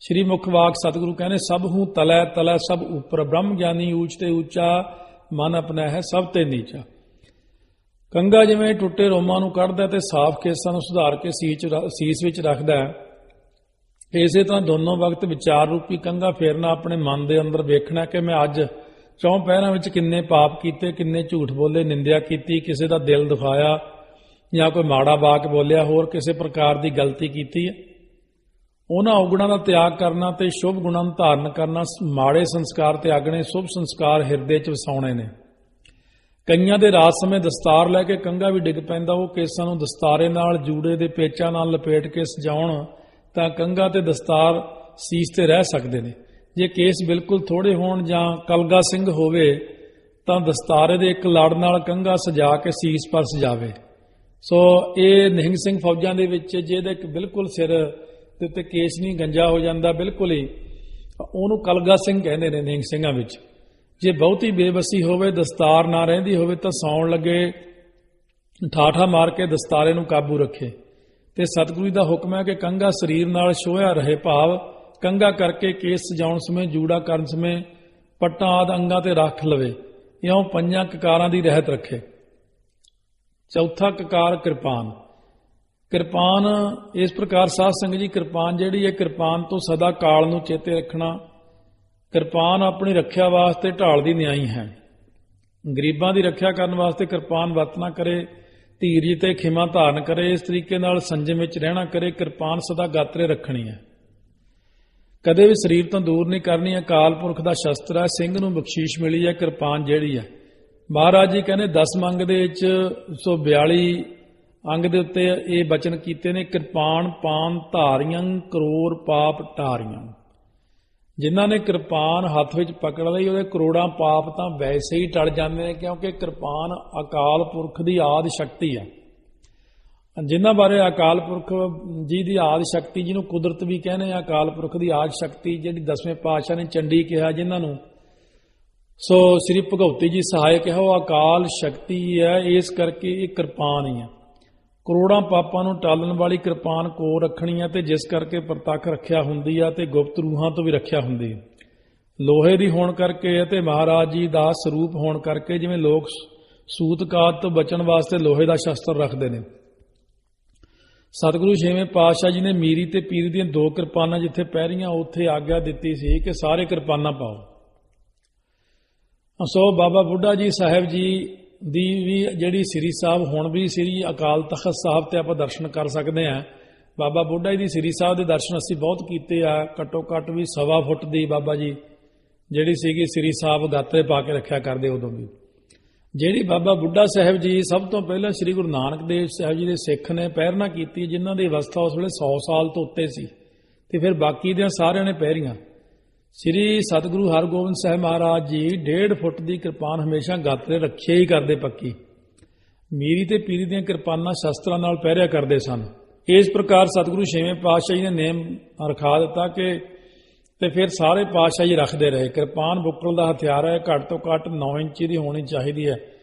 ਸ਼੍ਰੀ ਮੁਖ ਵਾਕ ਸਤਿਗੁਰੂ ਕਹਿੰਦੇ, ਸਭ ਹੂੰ ਤਲੈ ਤਲੈ ਸਭ ਉੱਪਰ, ਬ੍ਰਹਮ ਗਿਆਨੀ ਊਚ ਤੇ ਉੱਚਾ, ਮਨ ਆਪਣਾ ਹੈ ਸਭ ਤੇ ਨੀਚਾ। ਕੰਘਾ ਜਿਵੇਂ ਟੁੱਟੇ ਰੋਮਾਂ ਨੂੰ ਕੱਢਦਾ ਤੇ ਸਾਫ਼ ਕੇਸਾਂ ਨੂੰ ਸੁਧਾਰ ਕੇ ਸੀਸ ਵਿੱਚ ਰੱਖਦਾ ਹੈ, ਇਸੇ ਤਰ੍ਹਾਂ ਦੋਨੋਂ ਵਕਤ ਵਿਚਾਰ ਰੂਪੀ ਕੰਘਾ ਫੇਰਨਾ, ਆਪਣੇ ਮਨ ਦੇ ਅੰਦਰ ਵੇਖਣਾ ਕਿ ਮੈਂ ਅੱਜ ਚੌਂ ਪਹਿਰਾਂ ਵਿੱਚ ਕਿੰਨੇ ਪਾਪ ਕੀਤੇ, ਕਿੰਨੇ ਝੂਠ ਬੋਲੇ, ਨਿੰਦਿਆ ਕੀਤੀ, ਕਿਸੇ ਦਾ ਦਿਲ ਦੁਖਾਇਆ ਜਾਂ ਕੋਈ ਮਾੜਾ ਵਾਕ ਬੋਲਿਆ, ਹੋਰ ਕਿਸੇ ਪ੍ਰਕਾਰ ਦੀ ਗਲਤੀ ਕੀਤੀ ਹੈ। ਉਹਨਾਂ ਔਗੁਣਾਂ ਦਾ ਤਿਆਗ ਕਰਨਾ ਤੇ ਸ਼ੁਭ ਗੁਣਾਂ ਨੂੰ ਧਾਰਨ ਕਰਨਾ, ਮਾੜੇ ਸੰਸਕਾਰ ਤਿਆਗਣੇ, ਸ਼ੁਭ ਸੰਸਕਾਰ ਹਿਰਦੇ 'ਚ ਵਸਾਉਣੇ ਨੇ। ਕਈਆਂ ਦੇ ਰਾਤ ਸਮੇਂ ਦਸਤਾਰ ਲੈ ਕੇ ਕੰਘਾ ਵੀ ਡਿੱਗ ਪੈਂਦਾ, ਉਹ ਕੇਸਾਂ ਨੂੰ ਦਸਤਾਰੇ ਨਾਲ, ਜੂੜੇ ਦੇ ਪੇਚਾਂ ਨਾਲ ਲਪੇਟ ਕੇ ਸਜਾਉਣ ਤਾਂ ਕੰਘਾ ਤੇ ਦਸਤਾਰ ਸੀਸ ਤੇ ਰਹਿ ਸਕਦੇ ਨੇ। ਜੇ ਕੇਸ ਬਿਲਕੁਲ ਥੋੜੇ ਹੋਣ ਜਾਂ ਕਲਗਾ ਸਿੰਘ ਹੋਵੇ ਤਾਂ ਦਸਤਾਰੇ ਦੇ ਇੱਕ ਲੜ ਨਾਲ ਕੰਘਾ ਸਜਾ ਕੇ ਸੀਸ ਪਰ ਸਜਾਵੇ। ਸੋ ਇਹ ਨਿਹੰਗ ਸਿੰਘ ਫੌਜਾਂ ਦੇ ਵਿੱਚ ਜਿਹਦੇ ਬਿਲਕੁਲ ਸਿਰ ਦੇ ਉੱਤੇ ਕੇਸ ਨਹੀਂ ਗੰਜਾ ਹੋ ਜਾਂਦਾ ਬਿਲਕੁਲ ਹੀ, ਉਹਨੂੰ ਕਲਗਾ ਸਿੰਘ ਕਹਿੰਦੇ ਨੇ ਨਿਹੰਗ ਸਿੰਘਾਂ ਵਿੱਚ। ਜੇ ਬਹੁਤੀ ਬੇਬਸੀ ਹੋਵੇ, ਦਸਤਾਰ ਨਾ ਰਹਿੰਦੀ ਹੋਵੇ ਤਾਂ ਸੌਣ ਲੱਗੇ ਠਾਠਾ ਮਾਰ ਕੇ ਦਸਤਾਰੇ ਨੂੰ ਕਾਬੂ ਰੱਖੇ। ਤੇ ਸਤਿਗੁਰੂ ਦਾ ਹੁਕਮ ਹੈ ਕਿ ਕੰਘਾ ਸਰੀਰ ਨਾਲ ਛੋਹਿਆ ਰਹੇ, ਭਾਵ ਕੰਘਾ ਕਰਕੇ ਕੇਸ ਸਜਾਉਣ ਸਮੇਂ, ਜੂੜਾ ਕਰਨ ਸਮੇਂ ਪੱਟਾਂ ਆਦਿ ਅੰਗਾਂ ਤੇ ਰੱਖ ਲਵੇ, ਇਉਂ ਪੰਜਾਂ ਕਕਾਰਾਂ ਦੀ ਰਹਿਤ ਰੱਖੇ। ਚੌਥਾ ਕਕਾਰ ਕਿਰਪਾਨ। ਕਿਰਪਾਨ ਇਸ ਪ੍ਰਕਾਰ ਸਾਧ ਸੰਗਤ ਜੀ, ਕਿਰਪਾਨ ਜਿਹੜੀ ਹੈ, ਕਿਰਪਾਨ ਤੋਂ ਸਦਾ ਕਾਲ ਨੂੰ ਚੇਤੇ ਰੱਖਣਾ। ਕਿਰਪਾਨ ਆਪਣੀ ਰੱਖਿਆ ਵਾਸਤੇ ਢਾਲ ਦੀ ਨਿਆਈ ਹੈ। ਗਰੀਬਾਂ ਦੀ ਰੱਖਿਆ ਕਰਨ ਵਾਸਤੇ ਕਿਰਪਾਨ ਵਰਤਣਾ ਕਰੇ, ਧੀਰਜ ਤੇ ਖਿਮਾ ਧਾਰਨ ਕਰੇ, ਇਸ ਤਰੀਕੇ ਨਾਲ ਸੰਜਮ ਵਿੱਚ ਰਹਿਣਾ ਕਰੇ। ਕਿਰਪਾਨ ਸਦਾ ਗਾਤਰੇ ਰੱਖਣੀ ਹੈ, ਕਦੇ ਵੀ ਸਰੀਰ ਤੋਂ ਦੂਰ ਨਹੀਂ ਕਰਨੀ। ਅਕਾਲ ਪੁਰਖ ਦਾ ਸ਼ਸਤਰ ਹੈ, ਸਿੰਘ ਨੂੰ ਬਖਸ਼ੀਸ਼ ਮਿਲੀ ਹੈ ਕਿਰਪਾਨ ਜਿਹੜੀ ਹੈ। ਮਹਾਰਾਜ ਜੀ ਕਹਿੰਦੇ 10 ਅੰਗ ਦੇ ਵਿੱਚ 142 ਅੰਗ ਦੇ ਉੱਤੇ ਇਹ ਬਚਨ ਕੀਤੇ ਨੇ, ਕਿਰਪਾਨ ਪਾਨ ਧਾਰੀਆਂ ਕਰੋੜ ਪਾਪ ਟਾਰੀਆਂ। ਜਿਨ੍ਹਾਂ ਨੇ ਕਿਰਪਾਨ ਹੱਥ ਵਿੱਚ ਪਕੜ ਲਈ ਉਹਦੇ ਕਰੋੜਾਂ ਪਾਪ ਤਾਂ ਵੈਸੇ ਹੀ ਟਲ ਜਾਂਦੇ ਨੇ, ਕਿਉਂਕਿ ਕਿਰਪਾਨ ਅਕਾਲ ਪੁਰਖ ਦੀ ਆਦਿ ਸ਼ਕਤੀ ਹੈ। ਜਿਨ੍ਹਾਂ ਬਾਰੇ ਅਕਾਲ ਪੁਰਖ ਜੀ ਦੀ ਆਦਿ ਸ਼ਕਤੀ, ਜਿਹਨੂੰ ਕੁਦਰਤ ਵੀ ਕਹਿੰਦੇ ਆ, ਅਕਾਲ ਪੁਰਖ ਦੀ ਆਦਿ ਸ਼ਕਤੀ ਜਿਹੜੀ 10ਵੇਂ ਪਾਤਸ਼ਾਹ ਨੇ ਚੰਡੀ ਕਿਹਾ ਜਿਨ੍ਹਾਂ ਨੂੰ, ਸੋ ਸ੍ਰੀ ਭਗਉਤੀ ਜੀ ਸਹਾਇਕ ਕਿਹਾ, ਉਹ ਅਕਾਲ ਸ਼ਕਤੀ ਹੈ। ਇਸ ਕਰਕੇ ਇਹ ਕਿਰਪਾਨ ਹੀ ਹੈ। ਕਰੋੜਾਂ ਪਾਪਾਂ ਨੂੰ ਟਾਲਣ ਵਾਲੀ ਕਿਰਪਾਨ ਕੋਲ ਰੱਖਣੀ ਹੈ, ਤੇ ਜਿਸ ਕਰਕੇ ਪ੍ਰਤੱਖ ਰੱਖਿਆ ਹੁੰਦੀ ਹੈ ਤੇ ਗੁਪਤ ਰੂਹਾਂ ਤੋਂ ਵੀ ਰੱਖਿਆ ਹੁੰਦੀ ਹੈ। ਲੋਹੇ ਦੀ ਹੋਣ ਕਰਕੇ ਅਤੇ ਮਹਾਰਾਜ ਜੀ ਦਾ ਸਰੂਪ ਹੋਣ ਕਰਕੇ, ਜਿਵੇਂ ਲੋਕ ਸੂਤਕਾਤ ਤੋਂ ਬਚਣ ਵਾਸਤੇ ਲੋਹੇ ਦਾ ਸ਼ਸਤਰ ਰੱਖਦੇ ਨੇ। ਸਤਿਗੁਰੂ ਛੇਵੇਂ ਪਾਤਸ਼ਾਹ ਜੀ ਨੇ ਮੀਰੀ ਤੇ ਪੀਰੀ ਦੀਆਂ 2 ਕਿਰਪਾਨਾਂ ਜਿੱਥੇ ਪਹਿਰੀਆਂ, ਉੱਥੇ ਆਗਿਆ ਦਿੱਤੀ ਸੀ ਕਿ ਸਾਰੇ ਕਿਰਪਾਨਾਂ ਪਾਓ। ਸੋ ਬਾਬਾ ਬੁੱਢਾ ਜੀ ਸਾਹਿਬ ਜੀ ਦੀ ਵੀ ਜਿਹੜੀ ਸ੍ਰੀ ਸਾਹਿਬ, ਹੁਣ ਵੀ ਸ੍ਰੀ ਅਕਾਲ ਤਖਤ ਸਾਹਿਬ ਤੇ ਆਪਾਂ ਦਰਸ਼ਨ ਕਰ ਸਕਦੇ ਹਾਂ। ਬਾਬਾ ਬੁੱਢਾ ਜੀ ਦੀ ਸ੍ਰੀ ਸਾਹਿਬ ਦੇ ਦਰਸ਼ਨ ਅਸੀਂ ਬਹੁਤ ਕੀਤੇ ਆ। ਘੱਟੋ ਘੱਟ ਵੀ 1.25 ਫੁੱਟ ਦੀ ਬਾਬਾ ਜੀ ਜਿਹੜੀ ਸੀਗੀ ਸ੍ਰੀ ਸਾਹਿਬ ਗਾਤਰੇ ਪਾ ਕੇ ਰੱਖਿਆ ਕਰਦੇ। ਉਦੋਂ ਵੀ ਜਿਹੜੀ ਬਾਬਾ ਬੁੱਢਾ ਸਾਹਿਬ ਜੀ ਸਭ ਤੋਂ ਪਹਿਲਾਂ ਸ੍ਰੀ ਗੁਰੂ ਨਾਨਕ ਦੇਵ ਸਾਹਿਬ ਜੀ ਦੇ ਸਿੱਖ ਨੇ ਪਹਿਰਨਾ ਕੀਤੀ, ਜਿਨ੍ਹਾਂ ਦੀ ਅਵਸਥਾ ਉਸ ਵੇਲੇ 100 ਸਾਲ ਤੋਂ ਉੱਤੇ ਸੀ, ਤੇ ਫਿਰ ਬਾਕੀ ਦੇ ਸਾਰਿਆਂ ਨੇ ਪਹਿਰੀਆਂ। ਸ੍ਰੀ ਸਤਿਗੁਰੂ ਹਰਗੋਬਿੰਦ ਸਾਹਿਬ ਮਹਾਰਾਜ ਜੀ 1.5 ਫੁੱਟ ਦੀ ਕਿਰਪਾਨ ਹਮੇਸ਼ਾ ਗਾਤਰੇ ਰੱਖਿਆ ਹੀ ਕਰਦੇ ਪੱਕੀ। ਮੀਰੀ ਤੇ ਪੀਰੀ ਦੀਆਂ ਕਿਰਪਾਨਾਂ ਸ਼ਸਤਰਾਂ ਨਾਲ ਪਹਿਰਿਆ ਕਰਦੇ ਸਨ। ਇਸ ਪ੍ਰਕਾਰ ਸਤਿਗੁਰੂ ਛੇਵੇਂ ਪਾਤਸ਼ਾਹ ਜੀ ਨੇ ਨੇਮ ਰਖਾ ਦਿੱਤਾ ਕਿ ਤੇ ਫਿਰ ਸਾਰੇ ਪਾਤਸ਼ਾਹ ਜੀ ਰੱਖਦੇ ਰਹੇ। ਕਿਰਪਾਨ ਬੁੱਕਲ ਦਾ ਹਥਿਆਰ ਹੈ, ਘੱਟ ਤੋਂ ਘੱਟ 9 ਇੰਚੀ ਦੀ ਹੋਣੀ ਚਾਹੀਦੀ ਹੈ,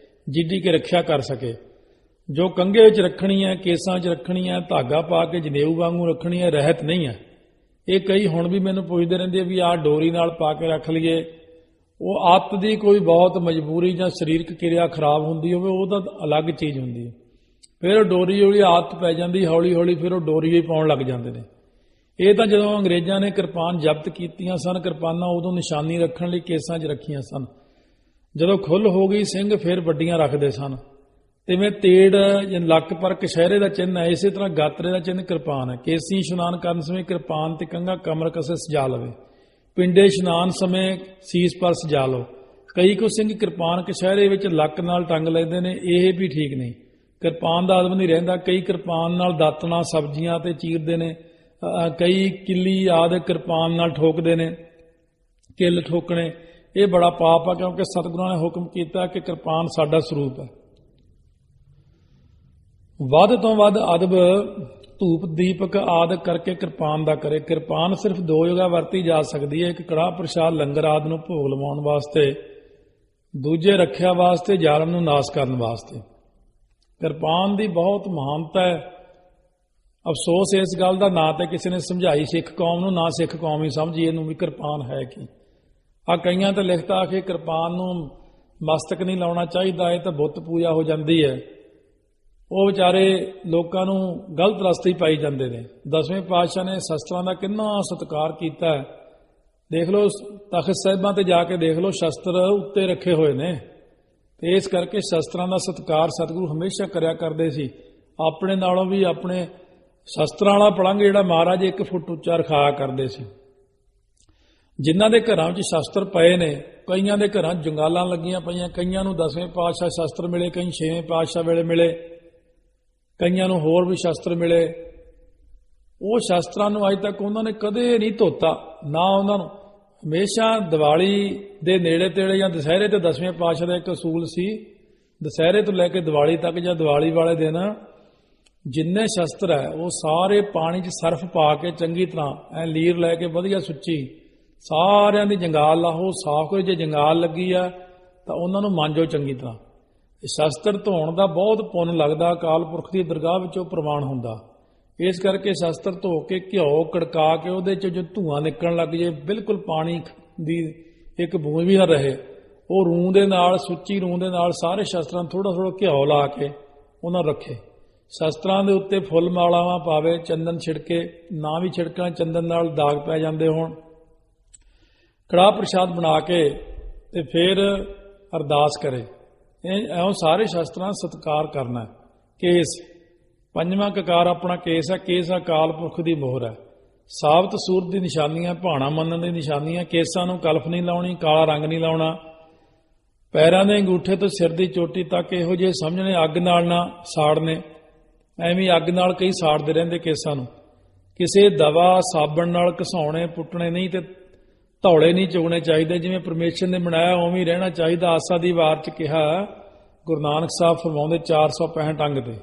ਜਿੱਡੀ ਕਿ ਰੱਖਿਆ ਕਰ ਸਕੇ। ਜੋ ਕੰਘੇ ਵਿੱਚ ਰੱਖਣੀ ਹੈ, ਕੇਸਾਂ 'ਚ ਰੱਖਣੀ ਹੈ, ਧਾਗਾ ਪਾ ਕੇ ਜਨੇਊ ਵਾਂਗੂ ਰੱਖਣੀ ਹੈ, ਰਹਿਤ ਨਹੀਂ ਹੈ। ਇਹ ਕਈ ਹੁਣ ਵੀ ਮੈਨੂੰ ਪੁੱਛਦੇ ਰਹਿੰਦੇ ਵੀ ਆਹ ਡੋਰੀ ਨਾਲ ਪਾ ਕੇ ਰੱਖ ਲਈਏ। ਉਹ ਆਦਤ ਦੀ ਕੋਈ ਬਹੁਤ ਮਜਬੂਰੀ ਜਾਂ ਸਰੀਰਕ ਕਿਰਿਆ ਖਰਾਬ ਹੁੰਦੀ ਹੋਵੇ, ਉਹ ਤਾਂ ਅਲੱਗ ਚੀਜ਼ ਹੁੰਦੀ ਹੈ। ਫਿਰ ਉਹ ਡੋਰੀ ਹੌਲੀ ਆਦਤ ਪੈ ਜਾਂਦੀ, ਹੌਲੀ ਹੌਲੀ ਫਿਰ ਉਹ ਡੋਰੀ ਵੀ ਪਾਉਣ ਲੱਗ ਜਾਂਦੇ ਨੇ। ਇਹ ਤਾਂ ਜਦੋਂ ਅੰਗਰੇਜ਼ਾਂ ਨੇ ਕਿਰਪਾਨ ਜ਼ਬਤ ਕੀਤੀਆਂ ਸਨ, ਕਿਰਪਾਨਾਂ ਉਦੋਂ ਨਿਸ਼ਾਨੀ ਰੱਖਣ ਲਈ ਕੇਸਾਂ 'ਚ ਰੱਖੀਆਂ ਸਨ। ਜਦੋਂ ਖੁੱਲ੍ਹ ਹੋ ਗਈ ਸਿੰਘ, ਫਿਰ ਵੱਡੀਆਂ ਰੱਖਦੇ ਸਨ। ਜਿਵੇਂ ਤੇੜ ਲੱਕ ਪਰ ਕਸ਼ਹਿਰੇ ਦਾ ਚਿੰਨ੍ਹ ਹੈ, ਇਸੇ ਤਰ੍ਹਾਂ ਗਾਤਰੇ ਦਾ ਚਿੰਨ੍ਹ ਕਿਰਪਾਨ ਹੈ। ਕੇਸੀ ਇਸ਼ਨਾਨ ਕਰਨ ਸਮੇਂ ਕਿਰਪਾਨ ਤੇ ਕੰਘਾ ਕਮਰ ਕਸੇ ਸਜਾ ਲਵੇ। ਪਿੰਡੇ ਇਸ਼ਨਾਨ ਸਮੇਂ ਸੀਸ ਪਰ ਸਜਾ ਲਓ। ਕਈ ਕੁ ਸਿੰਘ ਕਿਰਪਾਨ ਕਸ਼ਹਿਰੇ ਵਿੱਚ ਲੱਕ ਨਾਲ ਟੰਗ ਲੈਂਦੇ ਨੇ, ਇਹ ਵੀ ਠੀਕ ਨਹੀਂ। ਕਿਰਪਾਨ ਦਾ ਅਦਬ ਨਹੀਂ ਰਹਿੰਦਾ। ਕਈ ਕਿਰਪਾਨ ਨਾਲ ਦਾਤਣਾ ਸਬਜ਼ੀਆਂ ਤੇ ਚੀਰਦੇ ਨੇ, ਕਈ ਕਿੱਲੀ ਆਦਿ ਕਿਰਪਾਨ ਨਾਲ ਠੋਕਦੇ ਨੇ। ਕਿੱਲ ਠੋਕਣੇ ਇਹ ਬੜਾ ਪਾਪ ਆ, ਕਿਉਂਕਿ ਸਤਿਗੁਰਾਂ ਨੇ ਹੁਕਮ ਕੀਤਾ ਕਿ ਕਿਰਪਾਨ ਸਾਡਾ ਸਰੂਪ ਹੈ। ਵੱਧ ਤੋਂ ਵੱਧ ਅਦਬ ਧੂਪ ਦੀਪਕ ਆਦਿ ਕਰਕੇ ਕਿਰਪਾਨ ਦਾ ਕਰੇ। ਕਿਰਪਾਨ ਸਿਰਫ 2 ਜਗ੍ਹਾ ਵਰਤੀ ਜਾ ਸਕਦੀ ਹੈ, ਇੱਕ ਕੜਾਹ ਪ੍ਰਸ਼ਾਦ ਲੰਗਰ ਆਦਿ ਨੂੰ ਭੋਗ ਲਵਾਉਣ ਵਾਸਤੇ, ਦੂਜੇ ਰੱਖਿਆ ਵਾਸਤੇ, ਜ਼ਾਲਮ ਨੂੰ ਨਾਸ਼ ਕਰਨ ਵਾਸਤੇ। ਕਿਰਪਾਨ ਦੀ ਬਹੁਤ ਮਹਾਨਤਾ ਹੈ। ਅਫਸੋਸ ਇਸ ਗੱਲ ਦਾ ਨਾ ਤੇ ਕਿਸੇ ਨੇ ਸਮਝਾਈ ਸਿੱਖ ਕੌਮ ਨੂੰ, ਨਾ ਸਿੱਖ ਕੌਮ ਹੀ ਸਮਝੀ ਇਹਨੂੰ ਵੀ ਕਿਰਪਾਨ ਹੈ ਕੀ। ਆ ਕਈਆਂ ਤੇ ਲਿਖਤਾ ਕਿ ਕਿਰਪਾਨ ਨੂੰ ਮਸਤਕ ਨਹੀਂ ਲਾਉਣਾ ਚਾਹੀਦਾ, ਇਹ ਤਾਂ ਬੁੱਤ ਪੂਜਾ ਹੋ ਜਾਂਦੀ ਹੈ। ਉਹ ਵਿਚਾਰੇ ਲੋਕਾਂ ਨੂੰ ਗਲਤ ਰਸਤੇ ਹੀ ਪਾਈ ਜਾਂਦੇ ਨੇ। 10ਵੇਂ ਪਾਤਸ਼ਾਹ ਨੇ ਸ਼ਸਤਰਾਂ ਦਾ ਕਿੰਨਾ ਸਤਿਕਾਰ ਕੀਤਾ ਹੈ। देख लो तख्त ਸਾਹਿਬਾਂ ਤੇ ਜਾ ਕੇ देख लो शस्त्र उत्ते रखे हुए ने। ਤੇ ਇਸ ਕਰਕੇ ਸ਼ਸਤਰਾਂ ਦਾ ਸਤਿਕਾਰ ਸਤਿਗੁਰੂ ਹਮੇਸ਼ਾ ਕਰਿਆ ਕਰਦੇ ਸੀ। ਆਪਣੇ ਨਾਲੋਂ ਵੀ ਆਪਣੇ ਸ਼ਸਤਰਾਂ ਵਾਲਾ ਪਲੰਘ ਜਿਹੜਾ ਮਹਾਰਾਜ 1 ਫੁੱਟ ਉੱਚਾ ਰਖਾਇਆ ਕਰਦੇ ਸੀ। ਜਿਨ੍ਹਾਂ ਦੇ ਘਰਾਂ ਵਿੱਚ ਸ਼ਸਤਰ ਪਏ ਨੇ, ਕਈਆਂ ਦੇ ਘਰਾਂ ਜੰਗਾਲਾਂ ਲੱਗੀਆਂ ਪਈਆਂ, ਕਈਆਂ ਨੂੰ 10ਵੇਂ ਪਾਤਸ਼ਾਹ ਸ਼ਸਤਰ ਮਿਲੇ, ਕਈ 6ਵੇਂ ਪਾਤਸ਼ਾਹ ਵੇਲੇ ਮਿਲੇ, ਕਈਆਂ ਨੂੰ ਹੋਰ ਵੀ ਸ਼ਸਤਰ ਮਿਲੇ। ਉਹ ਸ਼ਸਤਰਾਂ ਨੂੰ ਅੱਜ ਤੱਕ ਉਹਨਾਂ ਨੇ ਕਦੇ ਨਹੀਂ ਧੋਤਾ, ਨਾ ਉਹਨਾਂ ਨੂੰ। ਹਮੇਸ਼ਾ ਦੀਵਾਲੀ ਦੇ ਨੇੜੇ ਤੇੜੇ ਜਾਂ ਦੁਸਹਿਰੇ ਤੇ 10ਵੇਂ ਪਾਤਸ਼ਾਹ ਦਾ ਇੱਕ ਅਸੂਲ ਸੀ, ਦੁਸਹਿਰੇ ਤੋਂ ਲੈ ਕੇ ਦੀਵਾਲੀ ਤੱਕ ਜਾਂ ਦੀਵਾਲੀ ਵਾਲੇ ਦਿਨ ਜਿੰਨੇ ਸ਼ਸਤਰ ਹੈ ਉਹ ਸਾਰੇ ਪਾਣੀ 'ਚ ਸਰਫ ਪਾ ਕੇ ਚੰਗੀ ਤਰ੍ਹਾਂ ਐ ਲੀਰ ਲੈ ਕੇ ਵਧੀਆ ਸੁੱਚੀ ਸਾਰਿਆਂ ਦੀ ਜੰਗਾਲ ਲਾਹੋ, ਸਾਫ਼ ਕਰੋ। ਜੇ ਜੰਗਾਲ ਲੱਗੀ ਆ ਤਾਂ ਉਹਨਾਂ ਨੂੰ ਮਾਂਜੋ ਚੰਗੀ ਤਰ੍ਹਾਂ। ਸ਼ਸਤਰ ਧੋਣ ਦਾ ਬਹੁਤ ਪੁੰਨ ਲੱਗਦਾ, ਅਕਾਲ ਪੁਰਖ ਦੀ ਦਰਗਾਹ ਵਿੱਚੋਂ ਪ੍ਰਵਾਨ ਹੁੰਦਾ। ਇਸ ਕਰਕੇ ਸ਼ਸਤਰ ਧੋ ਕੇ ਘਿਓ ਕੜਕਾ ਕੇ ਉਹਦੇ 'ਚ ਜੋ ਧੂਆਂ ਨਿਕਲਣ ਲੱਗ ਜੇ, ਬਿਲਕੁਲ ਪਾਣੀ ਦੀ ਇੱਕ ਬੂੰਦ ਵੀ ਨਾ ਰਹੇ, ਉਹ ਰੂੰ ਦੇ ਨਾਲ, ਸੁੱਚੀ ਰੂੰ ਦੇ ਨਾਲ ਸਾਰੇ ਸ਼ਸਤਰਾਂ ਨੂੰ ਥੋੜਾ ਥੋੜਾ ਘਿਓ ਲਾ ਕੇ ਉਹਨਾਂ ਰੱਖੇ। ਸ਼ਸਤਰਾਂ ਦੇ ਉੱਤੇ ਫੁੱਲ ਮਾਲਾਵਾਂ ਪਾਵੇ, ਚੰਦਨ ਛਿੜਕੇ, ਨਾ ਵੀ ਛਿੜਕਣਾ ਚੰਦਨ ਨਾਲ ਦਾਗ ਪੈ ਜਾਂਦੇ ਹੋਣ। ਕੜਾਹ ਪ੍ਰਸ਼ਾਦ ਬਣਾ ਕੇ ਤੇ ਫਿਰ ਅਰਦਾਸ ਕਰੇ। ਐਉਂ ਸਾਰੇ ਸ਼ਸਤਰਾਂ ਦਾ ਸਤਿਕਾਰ ਕਰਨਾ। ਕੇਸ ਪੰਜਵਾਂ ਕਕਾਰ ਆਪਣਾ ਕੇਸ ਹੈ। ਕੇਸ ਅਕਾਲ ਪੁਰਖ ਦੀ ਮੋਹਰ ਹੈ, ਸਾਬਤ ਸੂਰਤ ਦੀ ਨਿਸ਼ਾਨੀ ਹੈ, ਭਾਣਾ ਮੰਨਣ ਦੀ ਨਿਸ਼ਾਨੀ ਹੈ। ਕੇਸਾਂ ਨੂੰ ਕਲਫ ਨਹੀਂ ਲਾਉਣੀ, ਕਾਲਾ ਰੰਗ ਨਹੀਂ ਲਾਉਣਾ। ਪੈਰਾਂ ਦੇ ਅੰਗੂਠੇ ਤੋਂ ਸਿਰ ਦੀ ਚੋਟੀ ਤੱਕ ਇਹੋ ਜਿਹੇ ਸਮਝਣੇ ਅੱਗ ਨਾਲ ਨਾ ਸਾੜਨੇ। ਐਵੇਂ ਅੱਗ ਨਾਲ ਕਈ ਸਾੜਦੇ ਰਹਿੰਦੇ ਕੇਸਾਂ ਨੂੰ। ਕਿਸੇ ਦਵਾ ਸਾਬਣ ਨਾਲ ਘਸਾਉਣੇ ਪੁੱਟਣੇ ਨਹੀਂ ਤੇ ਧੌਲੇ ਨਹੀਂ ਚੁਗਣੇ ਚਾਹੀਦੇ। ਜਿਵੇਂ ਪਰਮੇਸ਼ਰ ਨੇ ਬਣਾਇਆ ਉਵੇਂ ਹੀ ਰਹਿਣਾ ਚਾਹੀਦਾ। ਆਸਾ ਦੀ ਵਾਰ 'ਚ ਕਿਹਾ, ਗੁਰੂ ਨਾਨਕ ਸਾਹਿਬ ਫਰਮਾਉਂਦੇ 465 ਅੰਗ ਤੇ,